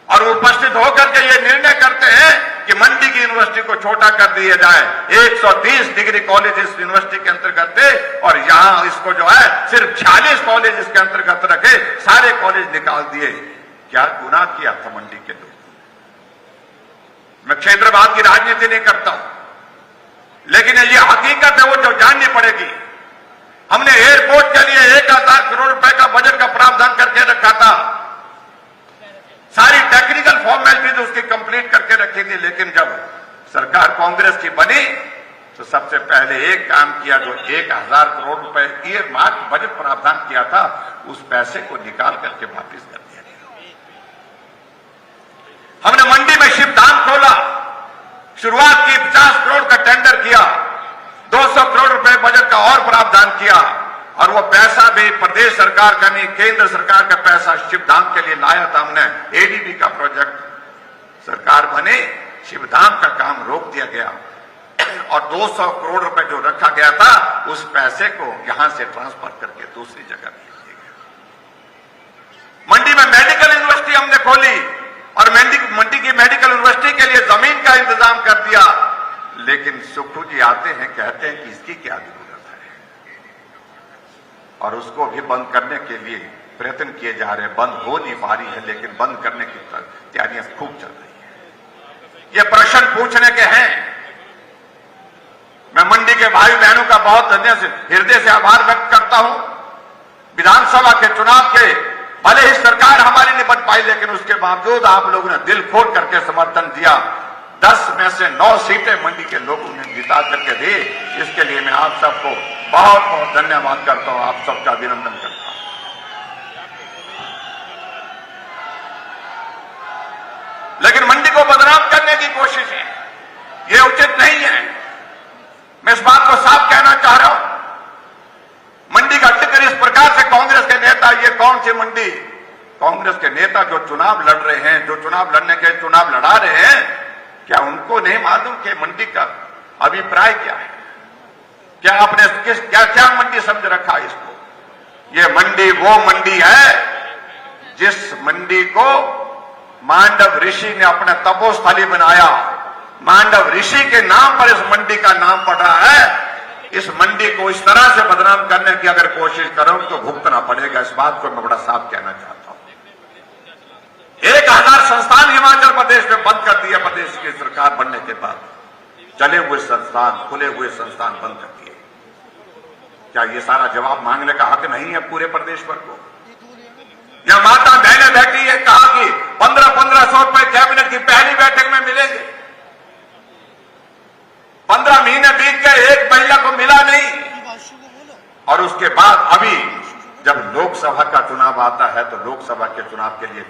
और उपस्थित होकर के ये निर्णय करते हैं कि मंडी की यूनिवर्सिटी को छोटा कर दिया जाए, 130 डिग्री कॉलेज इस यूनिवर्सिटी के अंतर्गत थे, और यहां इसको जो है सिर्फ 46 कॉलेज इसके अंतर्गत रखे, सारे कॉलेज निकाल दिए। क्या गुनाह किया था मंडी के लोग? मैं क्षेत्रवाद की राजनीति नहीं करता हूं, लेकिन ये हकीकत है, वो जो जाननी पड़ेगी। हमने एयरपोर्ट के लिए 1000 करोड़ रुपए का बजट का प्रावधान करके रखा था, सारी टेक्निकल फॉर्मेलिटीज उसकी कंप्लीट करके रखी थी, लेकिन जब सरकार कांग्रेस की बनी तो सबसे पहले एक काम किया, जो 1000 करोड़ रुपए ईयरमार्क बजट प्रावधान किया था, उस पैसे को निकाल करके वापिस कर दिया गया। हमने मंडी में शिवधाम खोला, शुरुआत की 50 करोड़ का टेंडर किया, 200 करोड़ रुपए बजट का और प्रावधान किया, और वो पैसा भी प्रदेश सरकार का नहीं, केंद्र सरकार का पैसा शिवधाम के लिए लाया था हमने। एडीबी का प्रोजेक्ट सरकार बने, शिवधाम का काम रोक दिया गया। और 200 करोड़ रुपए जो रखा गया था उस पैसे को यहां से ट्रांसफर करके दूसरी जगह भेज दिया गया। मंडी में मेडिकल यूनिवर्सिटी हमने खोली और मंडी की मेडिकल यूनिवर्सिटी के लिए जमीन का इंतजाम कर दिया, लेकिन सुखू जी आते हैं कहते हैं कि इसकी क्या जरूरत है, और उसको भी बंद करने के लिए प्रयत्न किए जा रहे हैं। बंद हो नहीं पा रही है, लेकिन बंद करने की तैयारियां खूब चल रही है। ये प्रश्न पूछने के हैं। मैं मंडी के भाई बहनों का बहुत हृदय से आभार व्यक्त करता हूं। विधानसभा के चुनाव के भले ही सरकार हमारी नहीं बन पाई, लेकिन उसके बावजूद आप लोगों ने दिल खोल करके समर्थन दिया। 10 में से 9 सीटें मंडी के लोगों ने जिता करके दी। इसके लिए मैं आप सबको बहुत बहुत धन्यवाद करता हूं, आप सबका अभिनंदन करता हूं। लेकिन मंडी को बदनाम करने की कोशिश है, ये उचित नहीं है। मैं इस बात को साफ कहना चाह रहा हूं। मंडी का जिक्र इस प्रकार से कांग्रेस के नेता, ये कौन सी मंडी, कांग्रेस के नेता जो चुनाव लड़ रहे हैं, जो चुनाव लड़ने के चुनाव लड़ा रहे हैं, क्या उनको नहीं मालूम कि मंडी का अभिप्राय क्या है? क्या आपने क्या मंडी समझ रखा है इसको? ये मंडी वो मंडी है जिस मंडी को मांडव ऋषि ने अपना तपोस्थली बनाया। मांडव ऋषि के नाम पर इस मंडी का नाम पड़ रहा है। इस मंडी को इस तरह से बदनाम करने की अगर कोशिश करो तो भुगतना पड़ेगा। इस बात को मैं बड़ा साफ कहना चाहता हूं। 1000 संस्थान हिमाचल प्रदेश में बंद कर दिया प्रदेश की सरकार बनने के बाद। चले हुए संस्थान, खुले हुए संस्थान बंद कर दिए। क्या ये सारा जवाब मांगने का हक नहीं है पूरे प्रदेश पर को? या माता बहनें बैठी है, कहा कि 1500 रुपए कैबिनेट की पहली बैठक में मिलेंगे। 15 महीने बीत गए, एक महिला को मिला नहीं। और उसके बाद अभी जब लोकसभा का चुनाव आता है तो लोकसभा के चुनाव के लिए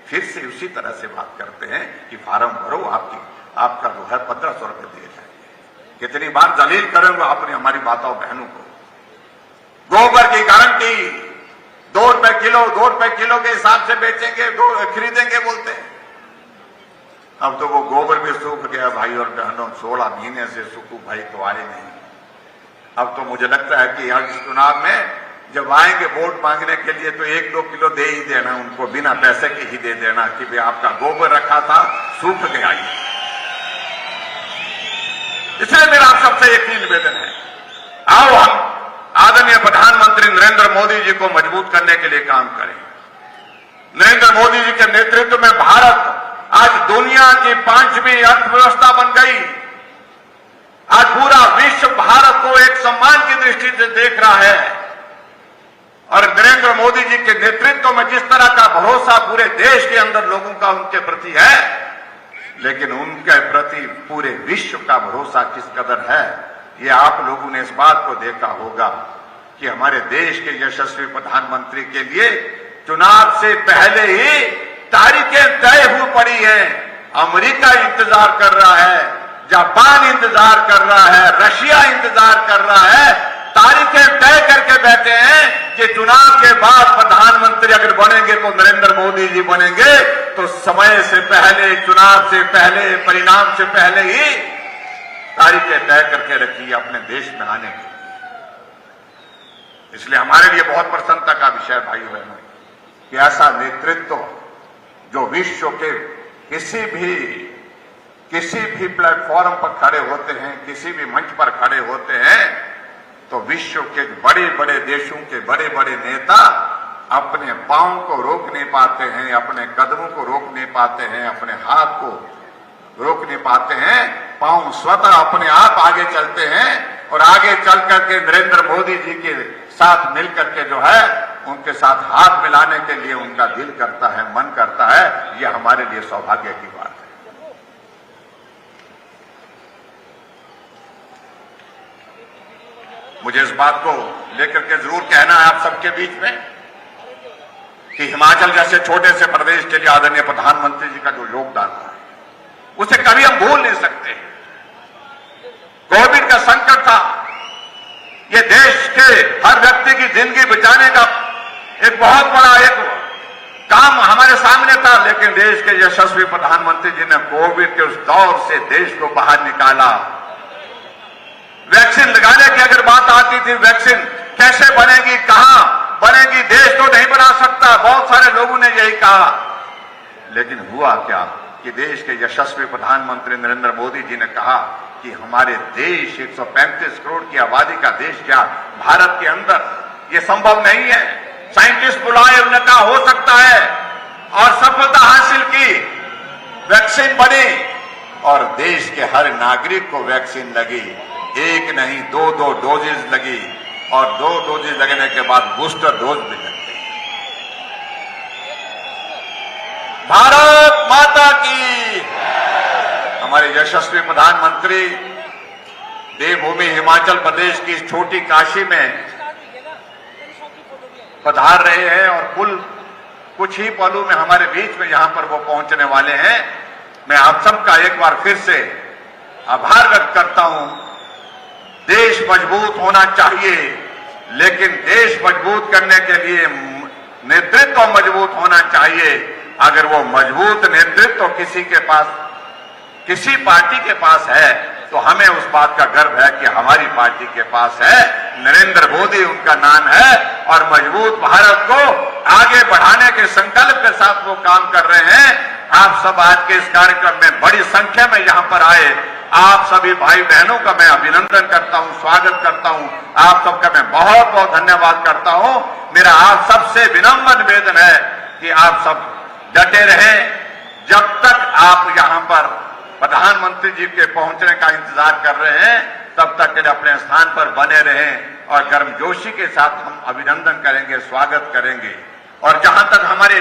फिर से उसी तरह से बात करते हैं कि फार्म भरो, आपका जो है 1500 रुपए दिए जाएंगे। कितनी बार दलील करेंगे आपने हमारी माताओं बहनों को। गोबर की गारंटी 2 रुपए किलो के हिसाब से बेचेंगे, खरीदेंगे बोलते हैं। अब तो वो गोबर भी सूख गया भाई और बहनों। 16 महीने से सुखू भाई तो आए नहीं। अब तो मुझे लगता है कि इस चुनाव में जब आएंगे वोट मांगने के लिए तो 1-2 किलो दे ही देना उनको, बिना पैसे के ही दे देना कि भाई आपका गोबर रखा था, सूख गया ही। इसलिए मेरा आप सबसे एक ही निवेदन है, आओ हम आदरणीय प्रधानमंत्री नरेंद्र मोदी जी को मजबूत करने के लिए काम करें। नरेंद्र मोदी जी के नेतृत्व में भारत आज दुनिया की 5वीं अर्थव्यवस्था बन गई। आज पूरा विश्व भारत को एक सम्मान की दृष्टि से देख रहा है। और नरेंद्र मोदी जी के नेतृत्व में जिस तरह का भरोसा पूरे देश के अंदर लोगों का उनके प्रति है, लेकिन उनके प्रति पूरे विश्व का भरोसा किस कदर है, ये आप लोगों ने इस बात को देखा होगा कि हमारे देश के यशस्वी प्रधानमंत्री के लिए चुनाव से पहले ही तारीखें तय हो पड़ी है। अमेरिका इंतजार कर रहा है, जापान इंतजार कर रहा है, रशिया इंतजार कर रहा है। तारीखें तय करके बैठे हैं कि चुनाव के बाद प्रधानमंत्री अगर बनेंगे तो नरेंद्र मोदी जी बनेंगे। तो समय से पहले, चुनाव से पहले, परिणाम से पहले ही तारीखें तय करके रखी है अपने देश में आने के लिए। इसलिए हमारे लिए बहुत प्रसन्नता का विषय भाई बहनों कि ऐसा नेतृत्व जो विश्व के किसी भी प्लेटफॉर्म पर खड़े होते हैं, किसी भी मंच पर खड़े होते हैं, तो विश्व के बड़े बड़े देशों के बड़े बड़े नेता अपने पांव को रोक नहीं पाते हैं, अपने कदमों को रोक नहीं पाते हैं, अपने हाथ को रोक नहीं पाते हैं। पांव स्वतः अपने आप आगे चलते हैं और आगे चल करके नरेंद्र मोदी जी के साथ मिलकर के जो है उनके साथ हाथ मिलाने के लिए उनका दिल करता है, मन करता है। यह हमारे लिए सौभाग्य की बात है। मुझे इस बात को लेकर के जरूर कहना है आप सबके बीच में कि हिमाचल जैसे छोटे से प्रदेश के लिए आदरणीय प्रधानमंत्री जी का जो योगदान था उसे कभी हम भूल नहीं सकते। कोविड का संकट था, ये देश के हर व्यक्ति की जिंदगी बचाने का एक बहुत बड़ा एक काम हमारे सामने था, लेकिन देश के यशस्वी प्रधानमंत्री जी ने कोविड के उस दौर से देश को बाहर निकाला। वैक्सीन लगाने की अगर बात आती थी, वैक्सीन कैसे बनेगी, कहां बनेगी, देश तो नहीं बना सकता, बहुत सारे लोगों ने यही कहा। लेकिन हुआ क्या कि देश के यशस्वी प्रधानमंत्री नरेंद्र मोदी जी ने कहा कि हमारे देश 135 करोड़ की आबादी का देश, क्या भारत के अंदर ये संभव नहीं है। साइंटिस्ट बुलाए, उन्होंने कहा हो सकता है, और सफलता हासिल की, वैक्सीन बनी और देश के हर नागरिक को वैक्सीन लगी। एक नहीं, दो डोजेज लगी, और 2 डोजेज लगने के बाद बूस्टर डोज भी लग गई। भारत माता की। हमारे यशस्वी प्रधानमंत्री देवभूमि हिमाचल प्रदेश की इस छोटी काशी में पधार रहे हैं, और कुछ ही पलों में हमारे बीच में यहां पर वो पहुंचने वाले हैं। मैं आप सबका एक बार फिर से आभार व्यक्त करता हूं। देश मजबूत होना चाहिए, लेकिन देश मजबूत करने के लिए नेतृत्व मजबूत होना चाहिए। अगर वो मजबूत नेतृत्व किसी पार्टी के पास है, तो हमें उस बात का गर्व है कि हमारी पार्टी के पास है। नरेंद्र मोदी उनका नाम है, और मजबूत भारत को आगे बढ़ाने के संकल्प के साथ वो काम कर रहे हैं। आप सब आज के इस कार्यक्रम में बड़ी संख्या में यहां पर आए, आप सभी भाई बहनों का मैं अभिनंदन करता हूं, स्वागत करता हूं। आप सबका मैं बहुत बहुत धन्यवाद करता हूं। मेरा आप सबसे विनम्र निवेदन है कि आप सब डटे रहें। जब तक आप यहां पर प्रधानमंत्री जी के पहुंचने का इंतजार कर रहे हैं, तब तक के लिए अपने स्थान पर बने रहें, और गर्मजोशी के साथ हम अभिनंदन करेंगे, स्वागत करेंगे। और जहां तक हमारे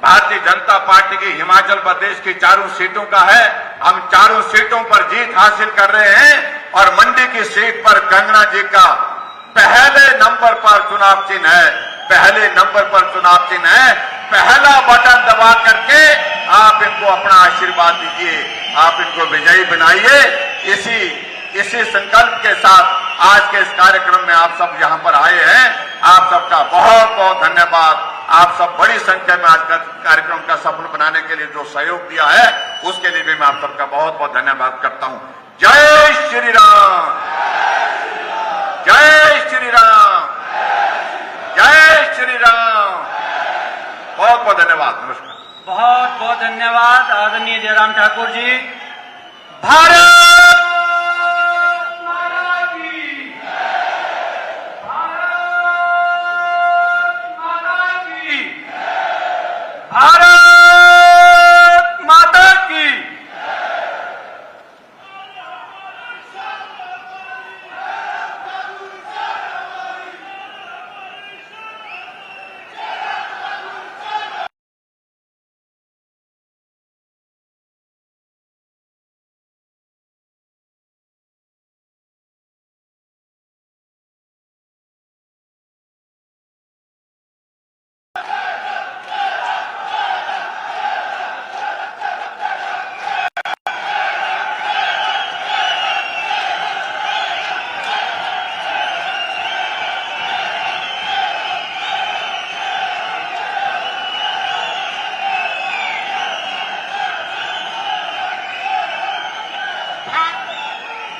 भारतीय जनता पार्टी की हिमाचल प्रदेश की 4 सीटों का है, हम 4 सीटों पर जीत हासिल कर रहे हैं, और मंडी की सीट पर कंगना जी का पहले नंबर पर चुनाव चिन्ह है, पहले नंबर पर चुनाव चिन्ह है। पहला बटन दबा करके आप इनको अपना आशीर्वाद दीजिए, आप इनको विजयी बनाइए। इसी संकल्प के साथ आज के इस कार्यक्रम में आप सब यहां पर आए हैं। आप सबका बहुत बहुत धन्यवाद। आप सब बड़ी संख्या में आज कार्यक्रम का सफल बनाने के लिए जो सहयोग दिया है, उसके लिए भी मैं आप सबका बहुत बहुत धन्यवाद करता हूं। जय श्री राम, जय श्री राम, जय श्री राम। बहुत बहुत धन्यवाद। नमस्कार। बहुत बहुत धन्यवाद आदरणीय जयराम ठाकुर जी। भारत माता की, भारत माता की, भारत माता की।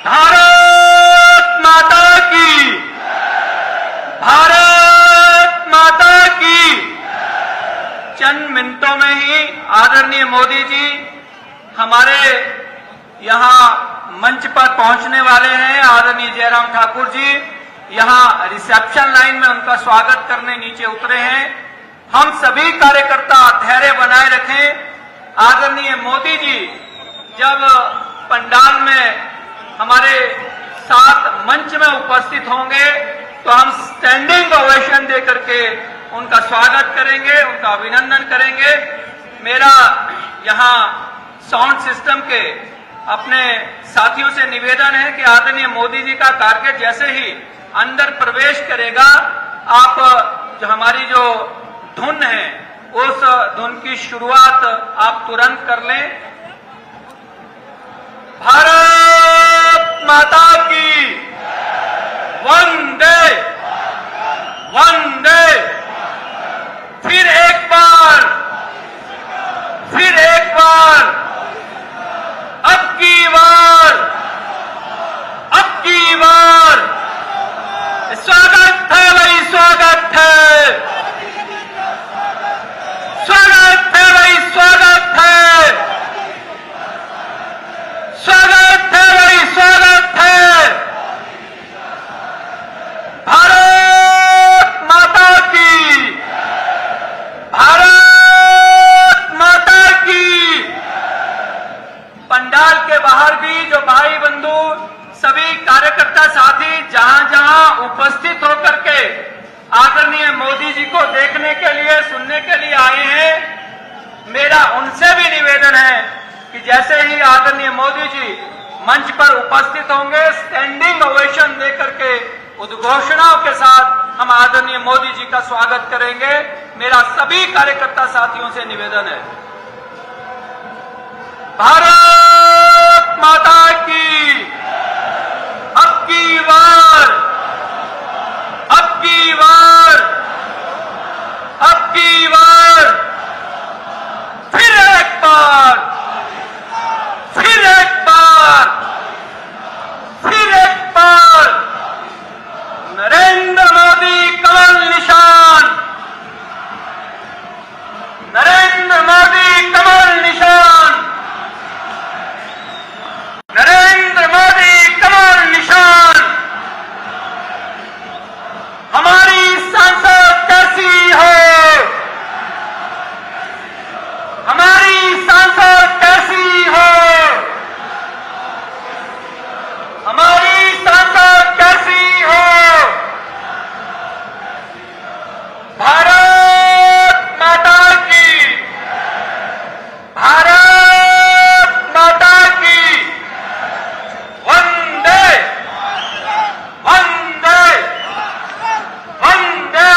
भारत माता की, भारत माता की। चंद मिनटों में ही आदरणीय मोदी जी हमारे यहां मंच पर पहुंचने वाले हैं। आदरणीय जयराम ठाकुर जी यहां रिसेप्शन लाइन में उनका स्वागत करने नीचे उतरे हैं। हम सभी कार्यकर्ता धैर्य बनाए रखें। आदरणीय मोदी जी जब पंडाल में हमारे साथ मंच में उपस्थित होंगे, तो हम स्टैंडिंग ओवेशन दे करके उनका स्वागत करेंगे, उनका अभिनंदन करेंगे। मेरा यहां साउंड सिस्टम के अपने साथियों से निवेदन है कि आदरणीय मोदी जी का टारगेट जैसे ही अंदर प्रवेश करेगा, आप जो हमारी जो धुन है, उस धुन की शुरुआत आप तुरंत कर लें। भारत माता की, वंदे वंदे। फिर एक बार, फिर एक बार, अब की बार, अब की बार। पंडाल के बाहर भी जो भाई बंधु सभी कार्यकर्ता साथी जहां जहां उपस्थित होकर के आदरणीय मोदी जी को देखने के लिए, सुनने के लिए आए हैं, मेरा उनसे भी निवेदन है कि जैसे ही आदरणीय मोदी जी मंच पर उपस्थित होंगे, स्टैंडिंग ओवेशन देकर के उद्घोषणाओं के साथ हम आदरणीय मोदी जी का स्वागत करेंगे। मेरा सभी कार्यकर्ता साथियों से निवेदन है। भारत माता की अब की बार, अब की बार, अब की बार, फिर एक बार, फिर एक बार, फिर एक बार नरेंद्र मोदी कमल निशान, नरेंद्र मोदी कमल निशान, नरेंद्र मोदी कमल निशान। हमारी सांसद कैसी है, हमारी सांसद कैसी है, हमारी सांसद कैसी है। भारत माता की, भारत माता की वंदे, वंदे, वंदे,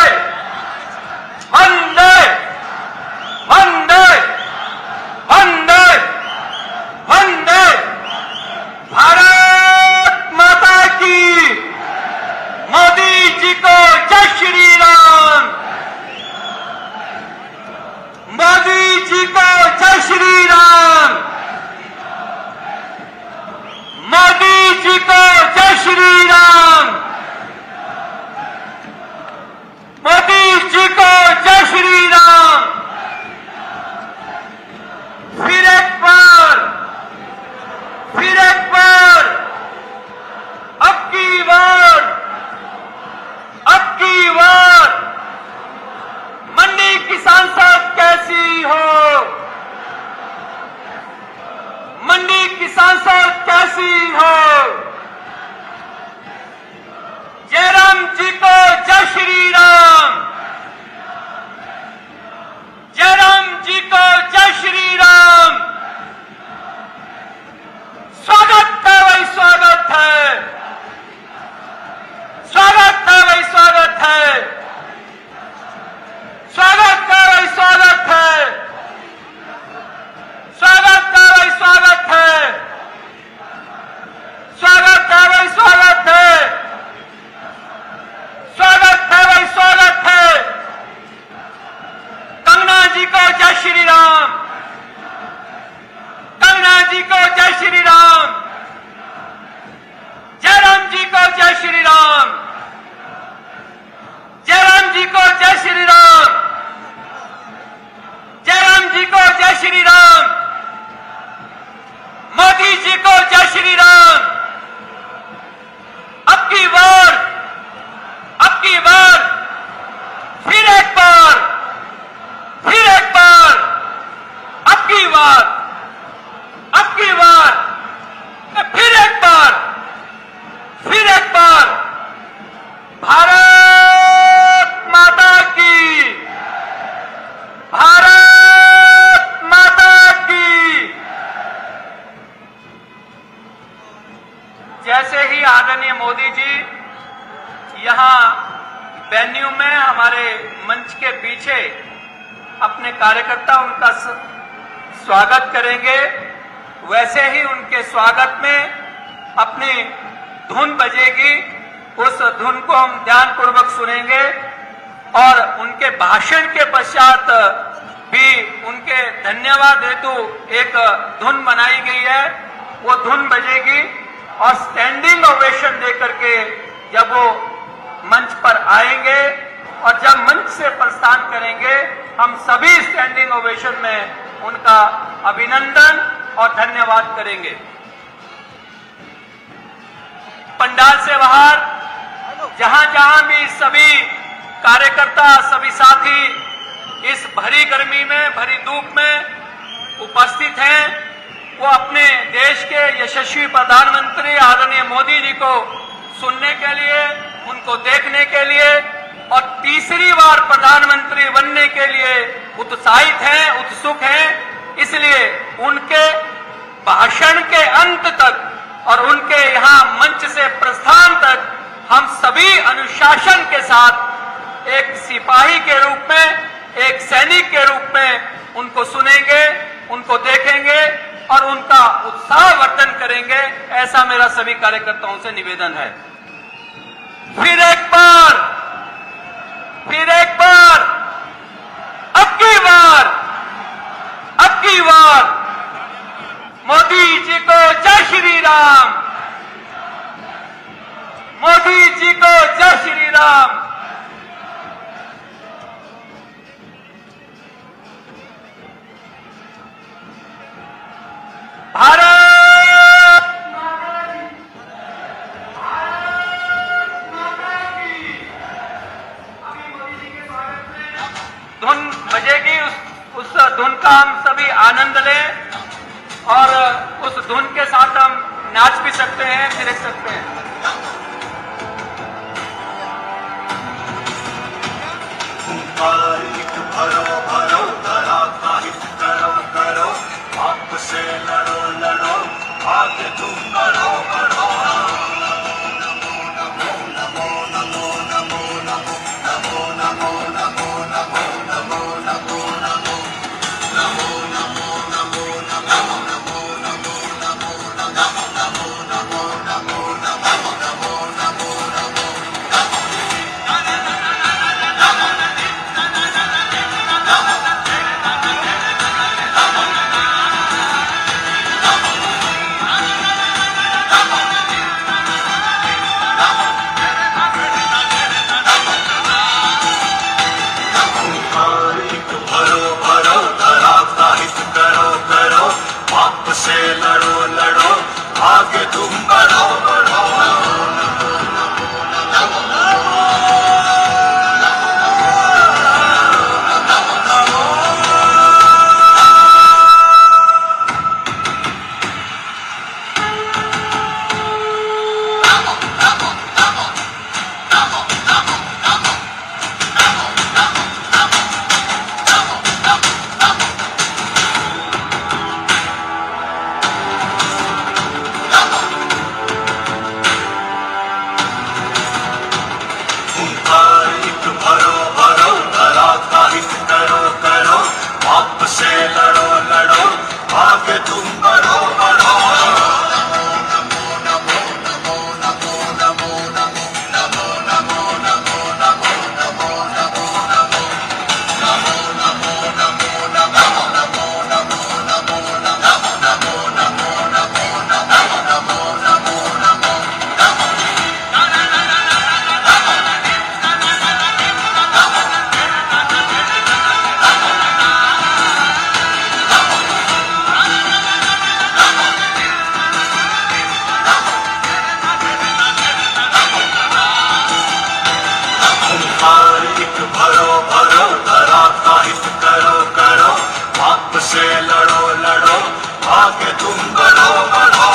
वंदे, वंदे, वंदे, वंदे। भारत माता की। मोदी जी को जय श्री राम, मोदी जी को जय श्री राम, मोदी जी को जय श्री राम, मोदी जी को जय श्री राम। फिर एक बार, फिर एक बार, अब की बार, अब की बार मंडी की सांसद कैसी हो, मंडी की सांसद कैसी हो। जयराम जी को जय श्री राम, जयराम जी को जय श्री राम। स्वागत है भाई, स्वागत है, स्वागत है भाई, स्वागत है, स्वागत है भाई, स्वागत है, स्वागत है भाई, स्वागत है, स्वागत है भाई, स्वागत है, स्वागत है भाई, स्वागत है। कंगना जी को जय श्री राम, कंगना जी को जय श्री राम, जयराम जी को जय श्री राम, जयराम जी को जय श्री राम, जयराम जी को जय श्री राम, मोदी जी को जय श्री राम। अब की बार, अब की बार, फिर एक बार, फिर एक बार, अब की बार, अब की बार, फिर एक बार, फिर एक बार। भारत माता की, भारत माता की। जैसे ही आदरणीय मोदी जी यहां वेन्यू में हमारे मंच के पीछे अपने कार्यकर्ता उनका स्वागत करेंगे, वैसे ही उनके स्वागत में अपनी धुन बजेगी। उस धुन को हम ध्यानपूर्वक सुनेंगे और उनके भाषण के पश्चात भी उनके धन्यवाद हेतु एक धुन बनाई गई है, वो धुन बजेगी और स्टैंडिंग ओवेशन देकर के जब वो मंच पर आएंगे और जब मंच से प्रस्थान करेंगे, हम सभी स्टैंडिंग ओवेशन में उनका अभिनंदन और धन्यवाद करेंगे। पंडाल से बाहर जहां जहां भी सभी कार्यकर्ता, सभी साथी इस भरी गर्मी में, भरी धूप में उपस्थित हैं, वो अपने देश के यशस्वी प्रधानमंत्री आदरणीय मोदी जी को सुनने के लिए, उनको देखने के लिए और तीसरी बार प्रधानमंत्री बनने के लिए उत्साहित हैं, उत्सुक हैं। इसलिए उनके भाषण के अंत तक और उनके यहां मंच से प्रस्थान तक हम सभी अनुशासन के साथ एक सिपाही के रूप में, एक सैनिक के रूप में उनको सुनेंगे, उनको देखेंगे और उनका उत्साहवर्धन करेंगे। ऐसा मेरा सभी कार्यकर्ताओं से निवेदन है। फिर एक बार, अब की बार मोदी जी को जय श्री राम, मोदी जी को जय श्री राम। भारत माता की, भारत माता की। अभी मोदी जी के स्वागत में धुन बजेगी, उस धुन का हम सभी आनंद लें और उस धुन के साथ हम नाच भी सकते हैं, थिरक सकते हैं। भरो भरो धरा काहित करो करो, आप से लड़ो लड़ो, आगे तुम बढ़ो बढ़ो। से लड़ो लड़ो, आगे तुम बढ़ो बढ़ो। से लड़ो लड़ो, आगे तुम बढ़ो बढ़ो। भरो भरो धरा काहित करो करो, आप से लड़ो लड़ो, आगे तुम बढ़ो बढ़ो।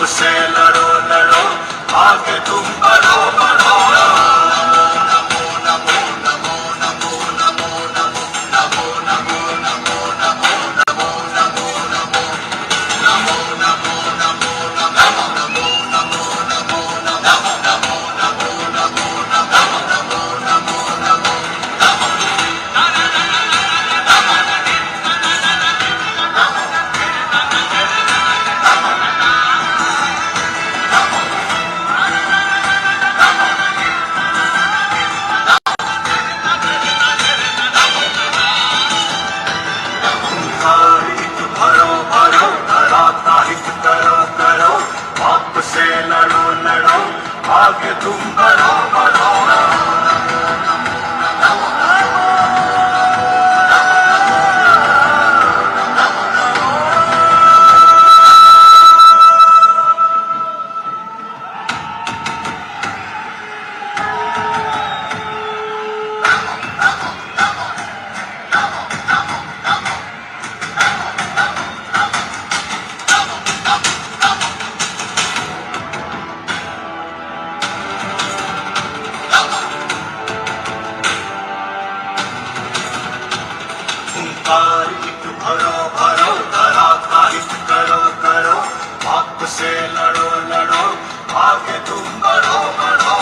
से लड़ो लड़ो आगे तुम बढ़ो बढ़ो भरो भरो धराता हित करो करो पाप से लड़ो लड़ो आगे तुम बढ़ो बढ़ो भरो भरो धराता हित करो करो पाप से लड़ो लड़ो आगे तुम बढ़ो बढ़ो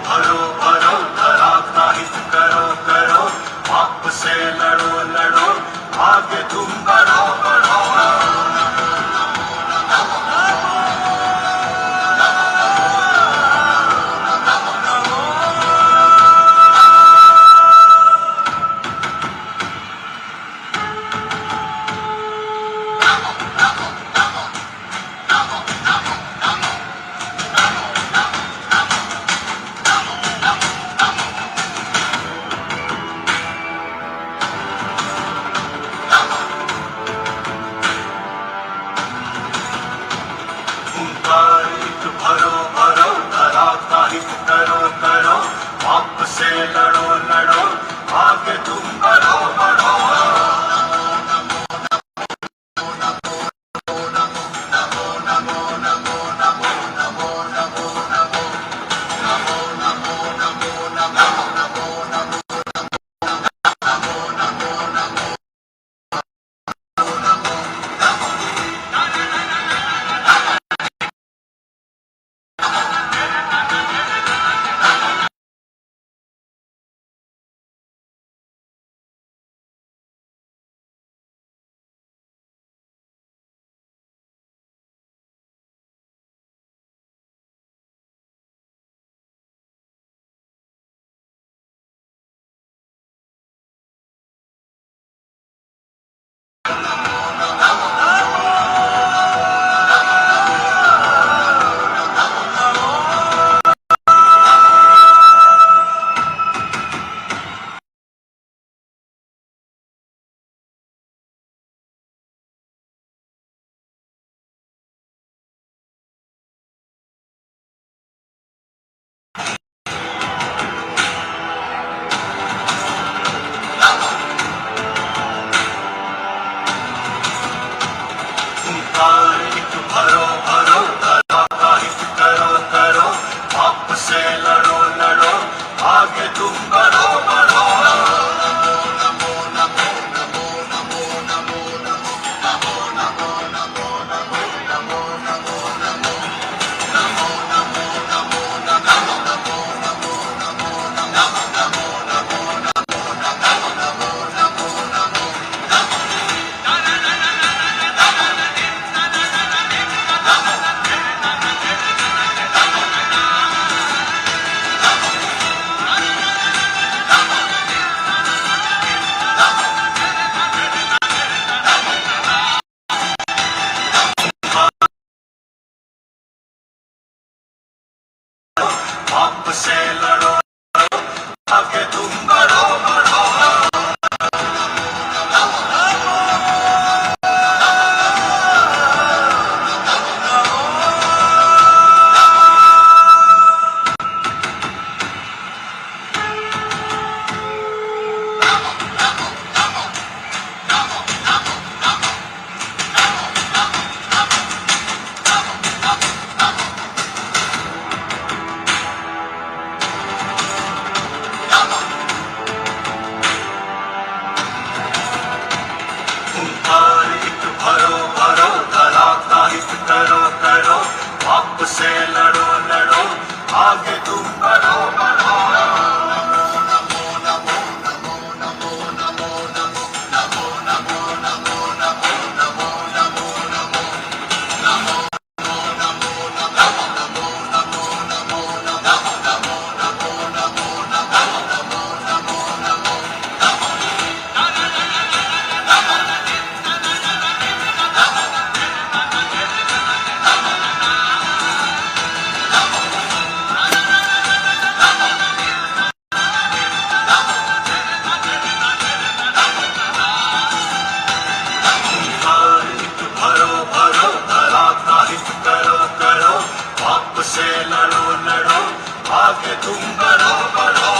भरो भरो धराता हित करो करो पाप से लड़ो लड़ो आगे तुम बढ़ो बढ़ो भरो भरो धराता हित करो करो पाप से लड़ो लड़ो आगे तुम बढ़ो से लड़ो आगे तुम बढ़ो बढ़ो। भरो भरो धरा का हित करो करो, पाप से लड़ो लड़ो आगे तुम बढ़ो बढ़ो। भरो भरो धरा का हित करो करो, पाप से लड़ो लड़ो आगे तुम बढ़ो बढ़ो।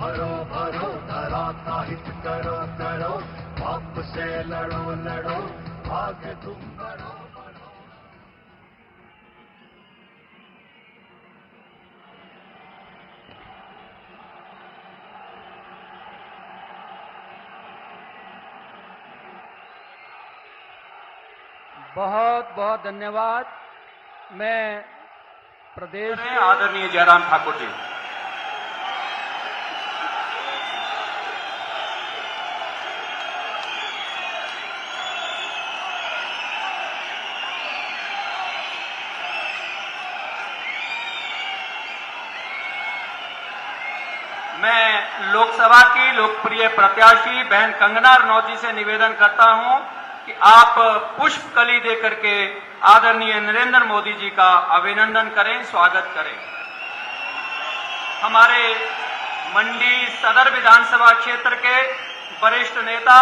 भरो भरो धराता हित करो करो पाप से लड़ो लड़ो भाग्य तुम करो। बहुत बहुत धन्यवाद। मैं प्रदेश के आदरणीय जयराम ठाकुर जी। मैं लोकसभा की लोकप्रिय प्रत्याशी बहन कंगना रनौत जी से निवेदन करता हूं कि आप पुष्प कली देकर के आदरणीय नरेंद्र मोदी जी का अभिनंदन करें, स्वागत करें। हमारे मंडी सदर विधानसभा क्षेत्र के वरिष्ठ नेता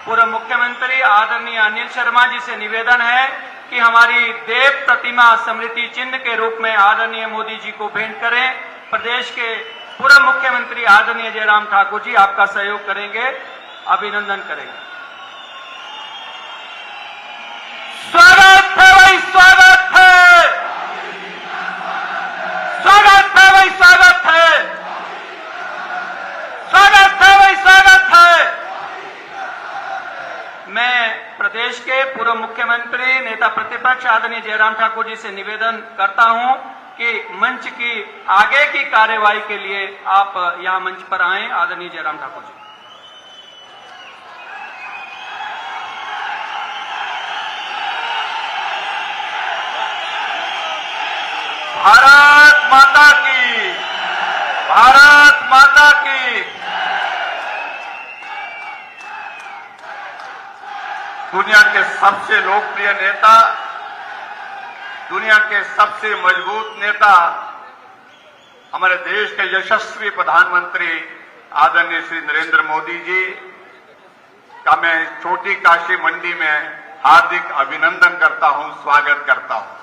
पूर्व मुख्यमंत्री आदरणीय अनिल शर्मा जी से निवेदन है कि हमारी देव प्रतिमा स्मृति चिन्ह के रूप में आदरणीय मोदी जी को भेंट करें। प्रदेश के पूर्व मुख्यमंत्री आदरणीय जयराम ठाकुर जी आपका सहयोग करेंगे, अभिनंदन करेंगे। स्वागत है भाई, स्वागत है, स्वागत है भाई, स्वागत है, स्वागत है भाई, स्वागत है। मैं प्रदेश के पूर्व मुख्यमंत्री नेता प्रतिपक्ष आदरणीय जयराम ठाकुर जी से निवेदन करता हूं कि मंच की आगे की कार्यवाही के लिए आप यहां मंच पर आएं। आदरणीय जयराम ठाकुर जी। भारत माता की, भारत माता की। दुनिया के सबसे लोकप्रिय नेता, दुनिया के सबसे मजबूत नेता, हमारे देश के यशस्वी प्रधानमंत्री आदरणीय श्री नरेंद्र मोदी जी का मैं छोटी काशी मंडी में हार्दिक अभिनंदन करता हूं, स्वागत करता हूं।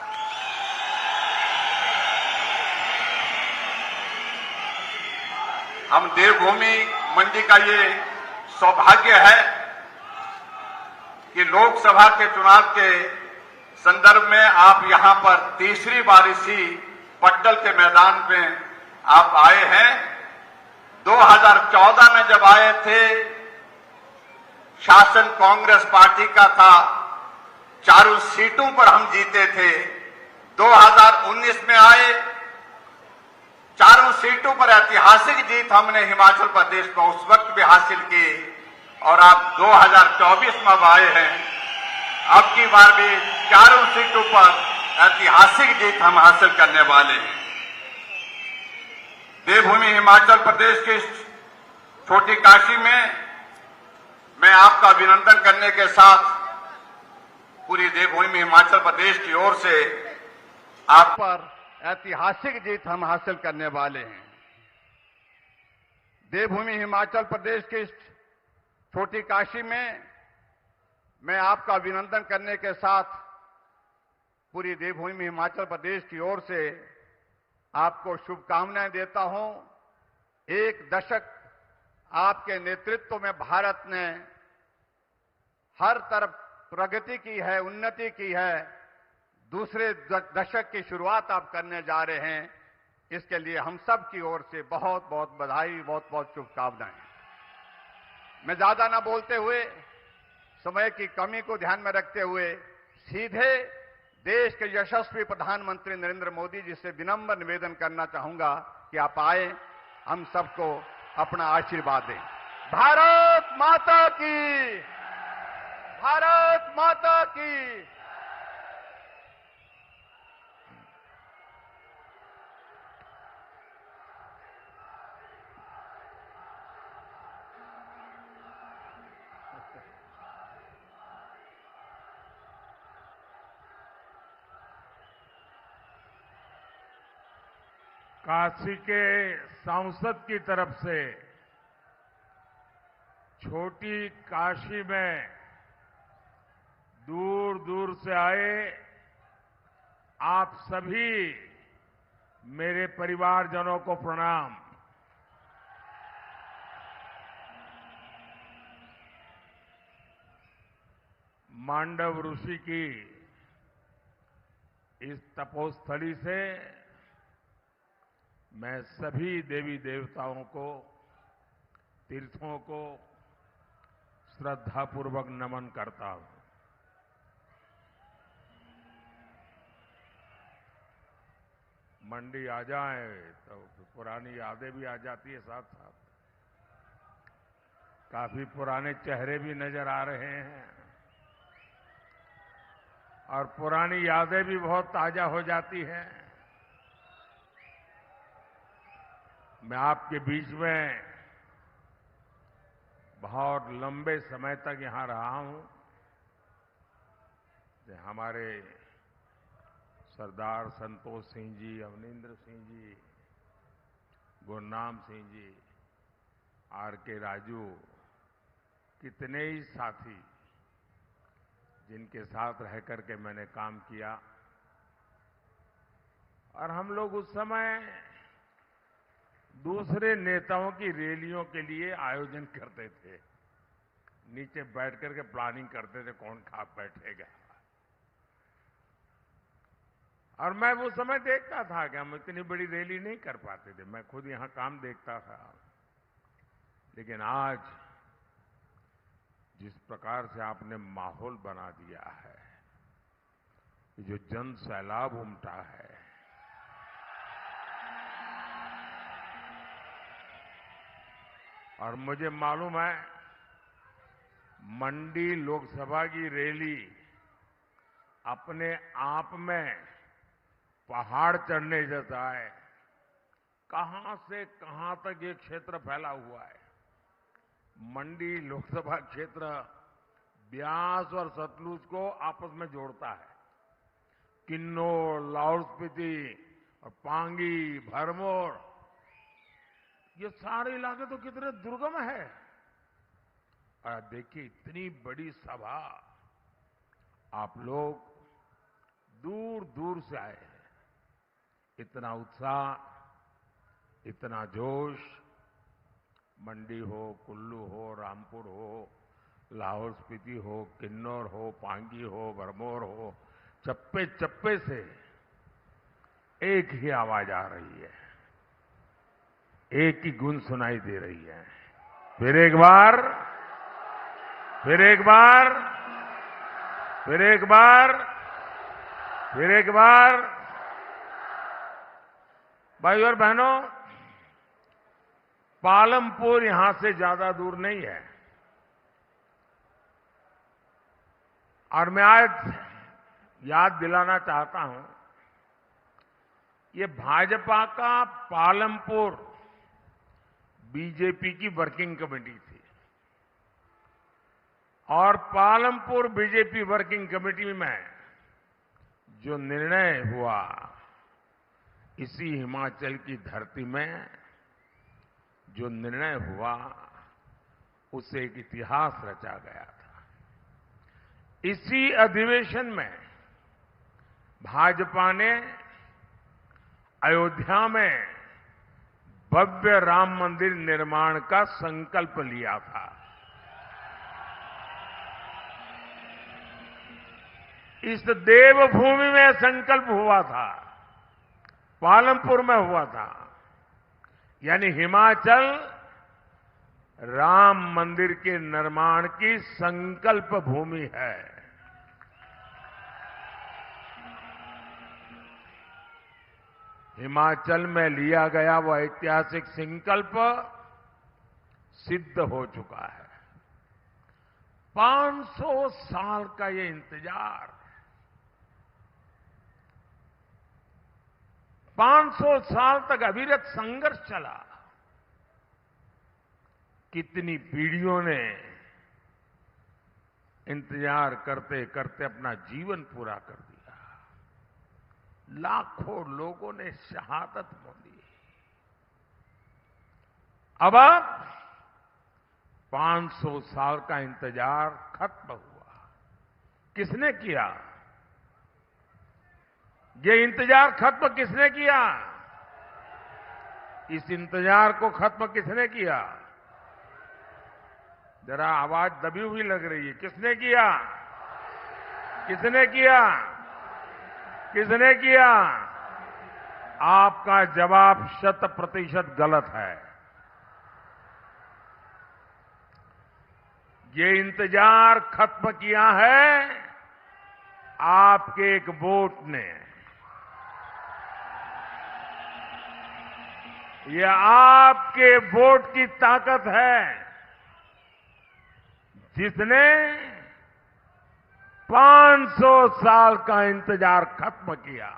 हम देवभूमि मंडी का ये सौभाग्य है कि लोकसभा के चुनाव के संदर्भ में आप यहां पर तीसरी बार इसी पट्टल के मैदान में आप आए हैं। 2014 में जब आए थे, शासन कांग्रेस पार्टी का था, चारों सीटों पर हम जीते थे। 2019 में आए, चारों सीटों पर ऐतिहासिक जीत हमने हिमाचल प्रदेश में उस वक्त भी हासिल की, और आप 2024 में अब आए हैं। अब की बार भी चारों सीटों पर ऐतिहासिक जीत हम हासिल करने वाले हैं। देवभूमि हिमाचल प्रदेश की छोटी काशी में मैं आपका अभिनंदन करने के साथ पूरी देवभूमि हिमाचल प्रदेश की ओर से आप पर ऐतिहासिक जीत हम हासिल करने वाले हैं। देवभूमि हिमाचल प्रदेश की छोटी काशी में मैं आपका अभिनंदन करने के साथ पूरी देवभूमि हिमाचल प्रदेश की ओर से आपको शुभकामनाएं देता हूं। एक दशक आपके नेतृत्व में भारत ने हर तरफ प्रगति की है, उन्नति की है। दूसरे दशक की शुरुआत आप करने जा रहे हैं, इसके लिए हम सब की ओर से बहुत बहुत बधाई, बहुत बहुत शुभकामनाएं। मैं ज्यादा ना बोलते हुए समय की कमी को ध्यान में रखते हुए सीधे देश के यशस्वी प्रधानमंत्री नरेंद्र मोदी जी से विनम्र निवेदन करना चाहूंगा कि आप आए, हम सबको अपना आशीर्वाद दें। भारत माता की, भारत माता की। काशी के सांसद की तरफ से छोटी काशी में दूर दूर से आए आप सभी मेरे परिवारजनों को प्रणाम। मांडव ऋषि की इस तपोस्थली से मैं सभी देवी देवताओं को, तीर्थों को श्रद्धापूर्वक नमन करता हूं। मंडी आ जाए तो पुरानी यादें भी आ जाती है साथ साथ। काफी पुराने चेहरे भी नजर आ रहे हैं और पुरानी यादें भी बहुत ताजा हो जाती हैं। मैं आपके बीच में बहुत लंबे समय तक यहां रहा हूं। हमारे सरदार संतोष सिंह जी, अवनिंद्र सिंह जी, गुरनाम सिंह जी, आर.के. राजू, कितने ही साथी जिनके साथ रह करके मैंने काम किया। और हम लोग उस समय दूसरे नेताओं की रैलियों के लिए आयोजन करते थे, नीचे बैठ करके प्लानिंग करते थे कौन खा बैठेगा। और मैं वो समय देखता था कि हम इतनी बड़ी रैली नहीं कर पाते थे, मैं खुद यहां काम देखता था। लेकिन आज जिस प्रकार से आपने माहौल बना दिया है, जो जन सैलाब उमटा है, और मुझे मालूम है मंडी लोकसभा की रैली अपने आप में पहाड़ चढ़ने जैसा है। कहां से कहां तक ये क्षेत्र फैला हुआ है। मंडी लोकसभा क्षेत्र ब्यास और सतलुज को आपस में जोड़ता है। किन्नौर, लाहौल स्पीति और पांगी, भरमौर, ये सारे इलाके तो कितने दुर्गम है। और देखिए इतनी बड़ी सभा, आप लोग दूर दूर से आए हैं। इतना उत्साह, इतना जोश, मंडी हो, कुल्लू हो, रामपुर हो, लाहौल स्पीति हो, किन्नौर हो, पांगी हो, भरमौर हो, चप्पे चप्पे से एक ही आवाज आ रही है, एक ही गुन सुनाई दे रही है। फिर एक बार, फिर एक बार, फिर एक बार, फिर एक बार। भाइयों और बहनों, पालमपुर यहां से ज्यादा दूर नहीं है। और मैं आज याद दिलाना चाहता हूं, ये भाजपा का पालमपुर बीजेपी की वर्किंग कमेटी थी। और पालमपुर बीजेपी वर्किंग कमेटी में जो निर्णय हुआ, इसी हिमाचल की धरती में जो निर्णय हुआ, उससे एक इतिहास रचा गया था। इसी अधिवेशन में भाजपा ने अयोध्या में भव्य राम मंदिर निर्माण का संकल्प लिया था। इस देवभूमि में संकल्प हुआ था, पालमपुर में हुआ था। यानी हिमाचल राम मंदिर के निर्माण की संकल्प भूमि है। हिमाचल में लिया गया वह ऐतिहासिक संकल्प सिद्ध हो चुका है। 500 साल का ये इंतजार, 500 साल तक अविरत संघर्ष चला। कितनी पीढ़ियों ने इंतजार करते करते अपना जीवन पूरा कर दिया। लाखों लोगों ने शहादत मोली। अब 500 साल का इंतजार खत्म हुआ। किसने किया? ये इंतजार खत्म किसने किया? इस इंतजार को खत्म किसने किया? जरा आवाज दबी हुई लग रही है। किसने किया? किसने किया? किसने किया? आपका जवाब 100% गलत है। ये इंतजार खत्म किया है आपके एक वोट ने। ये आपके वोट की ताकत है जिसने 500 साल का इंतजार खत्म किया।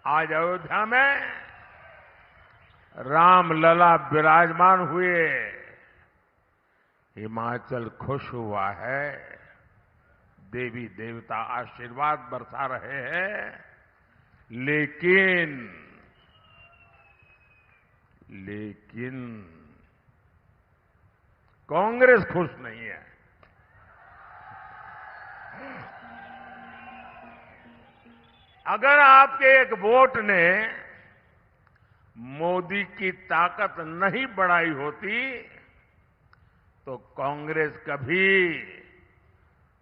आज अयोध्या में रामलला विराजमान हुए। हिमाचल खुश हुआ है। देवी देवता आशीर्वाद बरसा रहे हैं। लेकिन कांग्रेस खुश नहीं है। अगर आपके एक वोट ने मोदी की ताकत नहीं बढ़ाई होती तो कांग्रेस कभी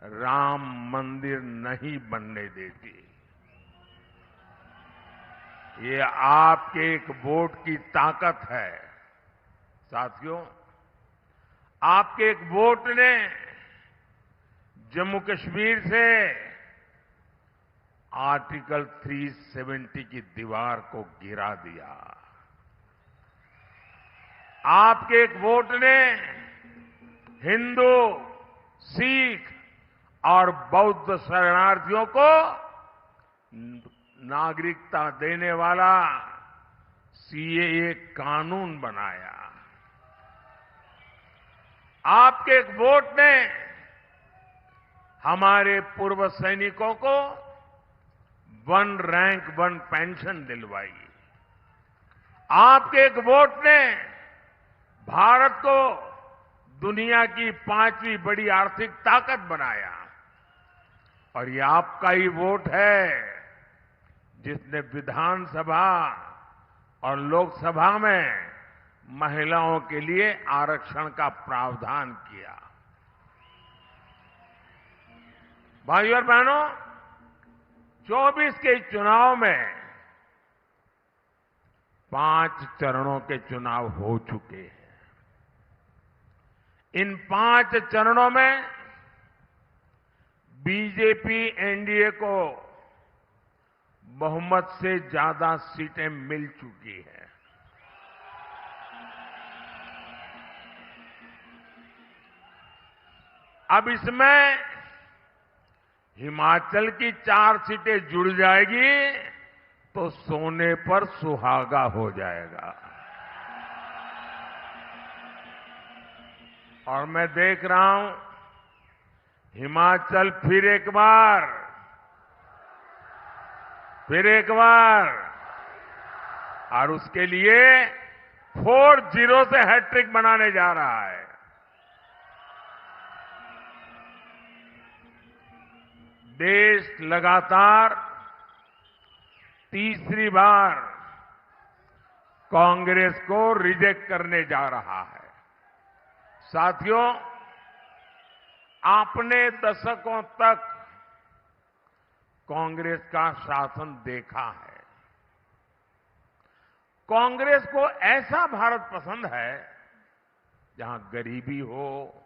राम मंदिर नहीं बनने देती। ये आपके एक वोट की ताकत है। साथियों, आपके एक वोट ने जम्मू कश्मीर से आर्टिकल 370 की दीवार को गिरा दिया। आपके एक वोट ने हिंदू, सिख और बौद्ध शरणार्थियों को नागरिकता देने वाला सीएए कानून बनाया। आपके एक वोट ने हमारे पूर्व सैनिकों को 1 रैंक 1 पेंशन दिलवाई। आपके एक वोट ने भारत को दुनिया की 5वीं बड़ी आर्थिक ताकत बनाया। और ये आपका ही वोट है जिसने विधानसभा और लोकसभा में महिलाओं के लिए आरक्षण का प्रावधान किया। भाइयों और बहनों, 24 के चुनाव में 5 चरणों के चुनाव हो चुके हैं। इन 5 चरणों में बीजेपी एनडीए को बहुमत से ज्यादा सीटें मिल चुकी हैं। अब इसमें हिमाचल की 4 सीटें जुड़ जाएगी तो सोने पर सुहागा हो जाएगा। और मैं देख रहा हूं हिमाचल फिर एक बार और उसके लिए 4-0 से हैट्रिक बनाने जा रहा है। देश लगातार तीसरी बार कांग्रेस को रिजेक्ट करने जा रहा है। साथियों, आपने दशकों तक कांग्रेस का शासन देखा है। कांग्रेस को ऐसा भारत पसंद है जहां गरीबी हो,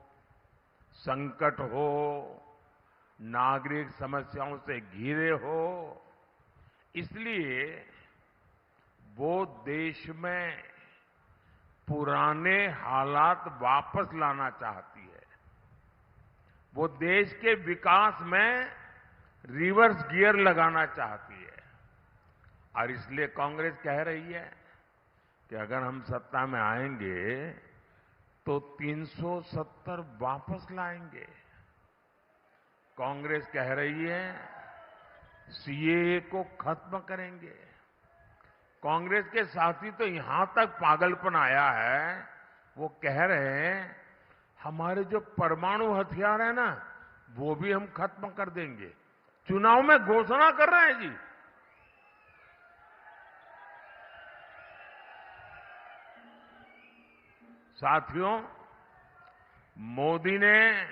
संकट हो, नागरिक समस्याओं से घिरे हो। इसलिए वो देश में पुराने हालात वापस लाना चाहती है। वो देश के विकास में रिवर्स गियर लगाना चाहती है। और इसलिए कांग्रेस कह रही है कि अगर हम सत्ता में आएंगे तो 370 वापस लाएंगे। कांग्रेस कह रही है सीएए को खत्म करेंगे। कांग्रेस के साथी तो यहां तक पागलपन आया है, वो कह रहे हैं हमारे जो परमाणु हथियार है ना, वो भी हम खत्म कर देंगे। चुनाव में घोषणा कर रहे हैं जी। साथियों, मोदी ने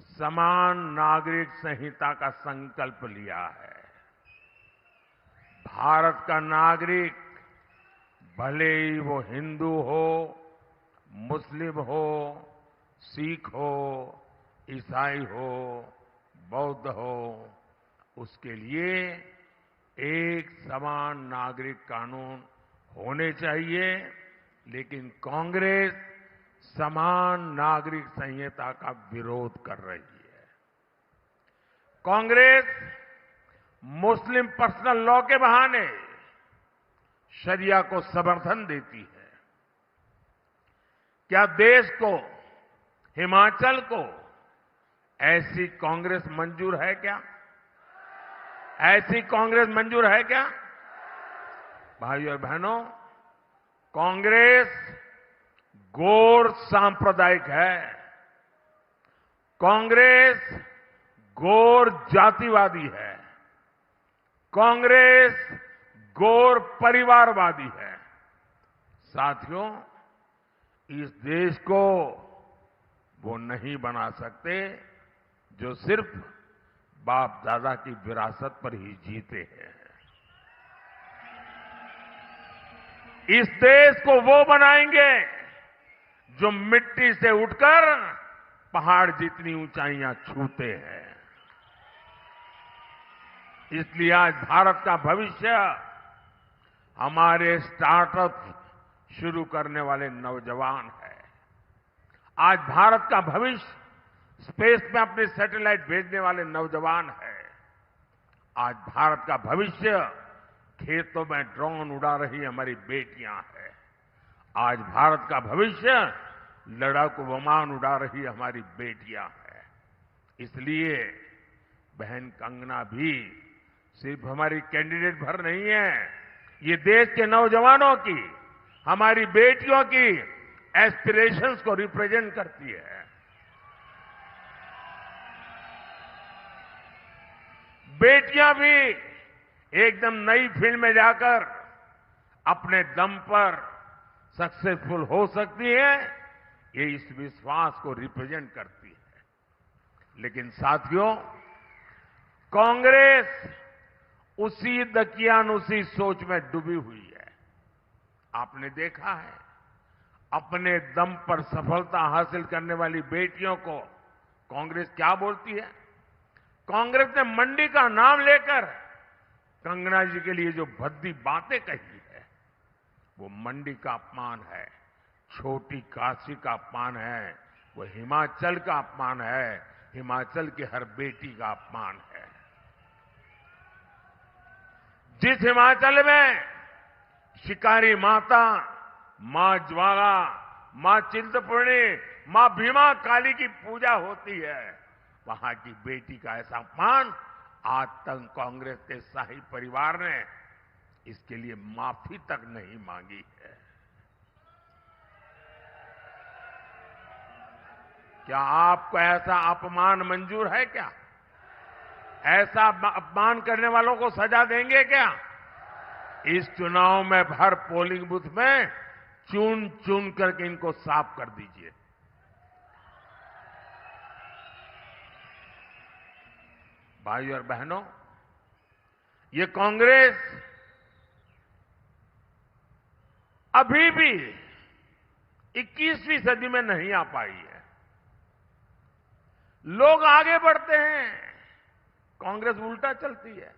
समान नागरिक संहिता का संकल्प लिया है। भारत का नागरिक भले ही वो हिंदू हो, मुस्लिम हो, सिख हो, ईसाई हो, बौद्ध हो, उसके लिए एक समान नागरिक कानून होने चाहिए। लेकिन कांग्रेस समान नागरिक संहिता का विरोध कर रही है। कांग्रेस मुस्लिम पर्सनल लॉ के बहाने शरिया को समर्थन देती है। क्या देश को, हिमाचल को ऐसी कांग्रेस मंजूर है क्या? ऐसी कांग्रेस मंजूर है क्या? भाइयों और बहनों, कांग्रेस गौर सांप्रदायिक है। कांग्रेस गौर जातिवादी है। कांग्रेस गौर परिवारवादी है। साथियों, इस देश को वो नहीं बना सकते जो सिर्फ बाप दादा की विरासत पर ही जीते हैं। इस देश को वो बनाएंगे जो मिट्टी से उठकर पहाड़ जितनी ऊंचाइयां छूते हैं। इसलिए आज भारत का भविष्य हमारे स्टार्टअप शुरू करने वाले नौजवान है। आज भारत का भविष्य स्पेस में अपने सैटेलाइट भेजने वाले नौजवान है। आज भारत का भविष्य खेतों में ड्रोन उड़ा रही हमारी बेटियां हैं। आज भारत का भविष्य लड़ाकू विमान उड़ा रही हमारी बेटियां हैं। इसलिए बहन कंगना भी सिर्फ हमारी कैंडिडेट भर नहीं है, ये देश के नौजवानों की, हमारी बेटियों की एस्पिरेशंस को रिप्रेजेंट करती है। बेटियां भी एकदम नई फील्ड में जाकर अपने दम पर सक्सेसफुल हो सकती है, ये इस विश्वास को रिप्रेजेंट करती है। लेकिन साथियों, कांग्रेस उसी दकियानुसी सोच में डूबी हुई है। आपने देखा है, अपने दम पर सफलता हासिल करने वाली बेटियों को कांग्रेस क्या बोलती है? कांग्रेस ने मंडी का नाम लेकर कंगना जी के लिए जो भद्दी बातें कही है, वो मंडी का अपमान है, छोटी काशी का अपमान है, वो हिमाचल का अपमान है, हिमाचल की हर बेटी का अपमान है। जिस हिमाचल में शिकारी माता, मां ज्वाला, मां चिंतपूर्णी, मां भीमा काली की पूजा होती है, वहां की बेटी का ऐसा अपमान आज तक कांग्रेस के शाही परिवार ने इसके लिए माफी तक नहीं मांगी है। क्या आपको ऐसा अपमान मंजूर है क्या? ऐसा अपमान करने वालों को सजा देंगे क्या? इस चुनाव में हर पोलिंग बूथ में चुन चुन करके इनको साफ कर दीजिए। भाइयों और बहनों, ये कांग्रेस अभी भी 21वीं सदी में नहीं आ पाई है। लोग आगे बढ़ते हैं, कांग्रेस उल्टा चलती है।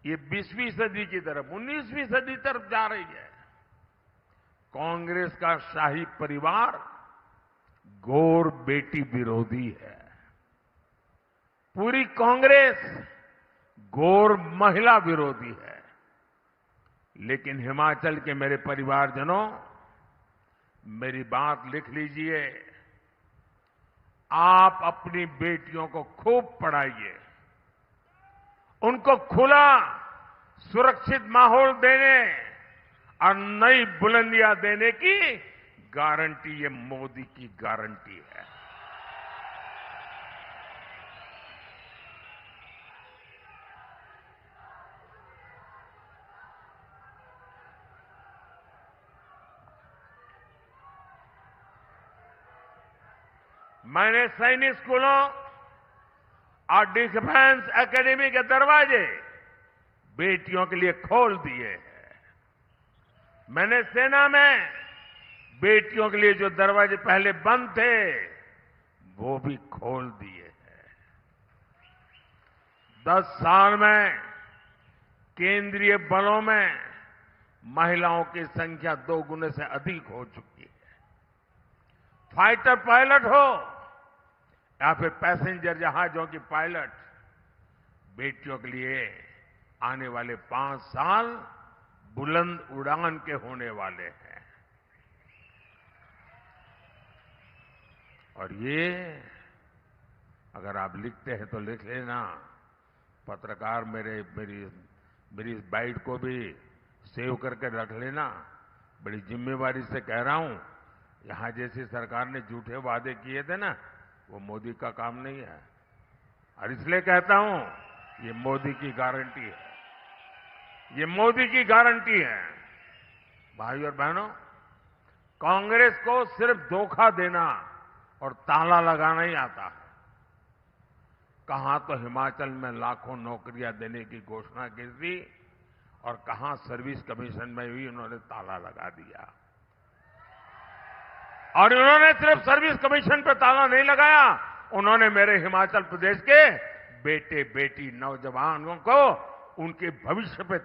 ये 20वीं सदी की तरफ, 19वीं सदी तरफ जा रही है। कांग्रेस का शाही परिवार गौर बेटी विरोधी है। पूरी कांग्रेस गौर महिला विरोधी है। लेकिन हिमाचल के मेरे परिवारजनों, मेरी बात लिख लीजिए। आप अपनी बेटियों को खूब पढ़ाइए, उनको खुला सुरक्षित माहौल देने और नई बुलंदियां देने की गारंटी ये मोदी की गारंटी है। मैंने सैनिक स्कूलों और डिफेंस एकेडमी के दरवाजे बेटियों के लिए खोल दिए हैं। मैंने सेना में बेटियों के लिए जो दरवाजे पहले बंद थे वो भी खोल दिए हैं। 10 साल में केंद्रीय बलों में महिलाओं की संख्या 2 गुने से अधिक हो चुकी है। फाइटर पायलट हो या फिर पैसेंजर जहाजों की पायलट, बेटियों के लिए आने वाले 5 साल बुलंद उड़ान के होने वाले हैं। और ये अगर आप लिखते हैं तो लिख लेना। पत्रकार मेरी इस बाइट को भी सेव करके रख लेना। बड़ी जिम्मेवारी से कह रहा हूं, यहां जैसी सरकार ने झूठे वादे किए थे ना, वो मोदी का काम नहीं है। और इसलिए कहता हूं, ये मोदी की गारंटी है। ये मोदी की गारंटी है। भाई और बहनों, कांग्रेस को सिर्फ धोखा देना और ताला लगाना ही आता है। कहां तो हिमाचल में लाखों नौकरियां देने की घोषणा की थी और कहां सर्विस कमीशन में भी उन्होंने ताला लगा दिया। और उन्होंने सिर्फ सर्विस कमीशन पर ताला नहीं लगाया, उन्होंने मेरे हिमाचल प्रदेश के बेटे बेटी नौजवानों को उनके भविष्य पे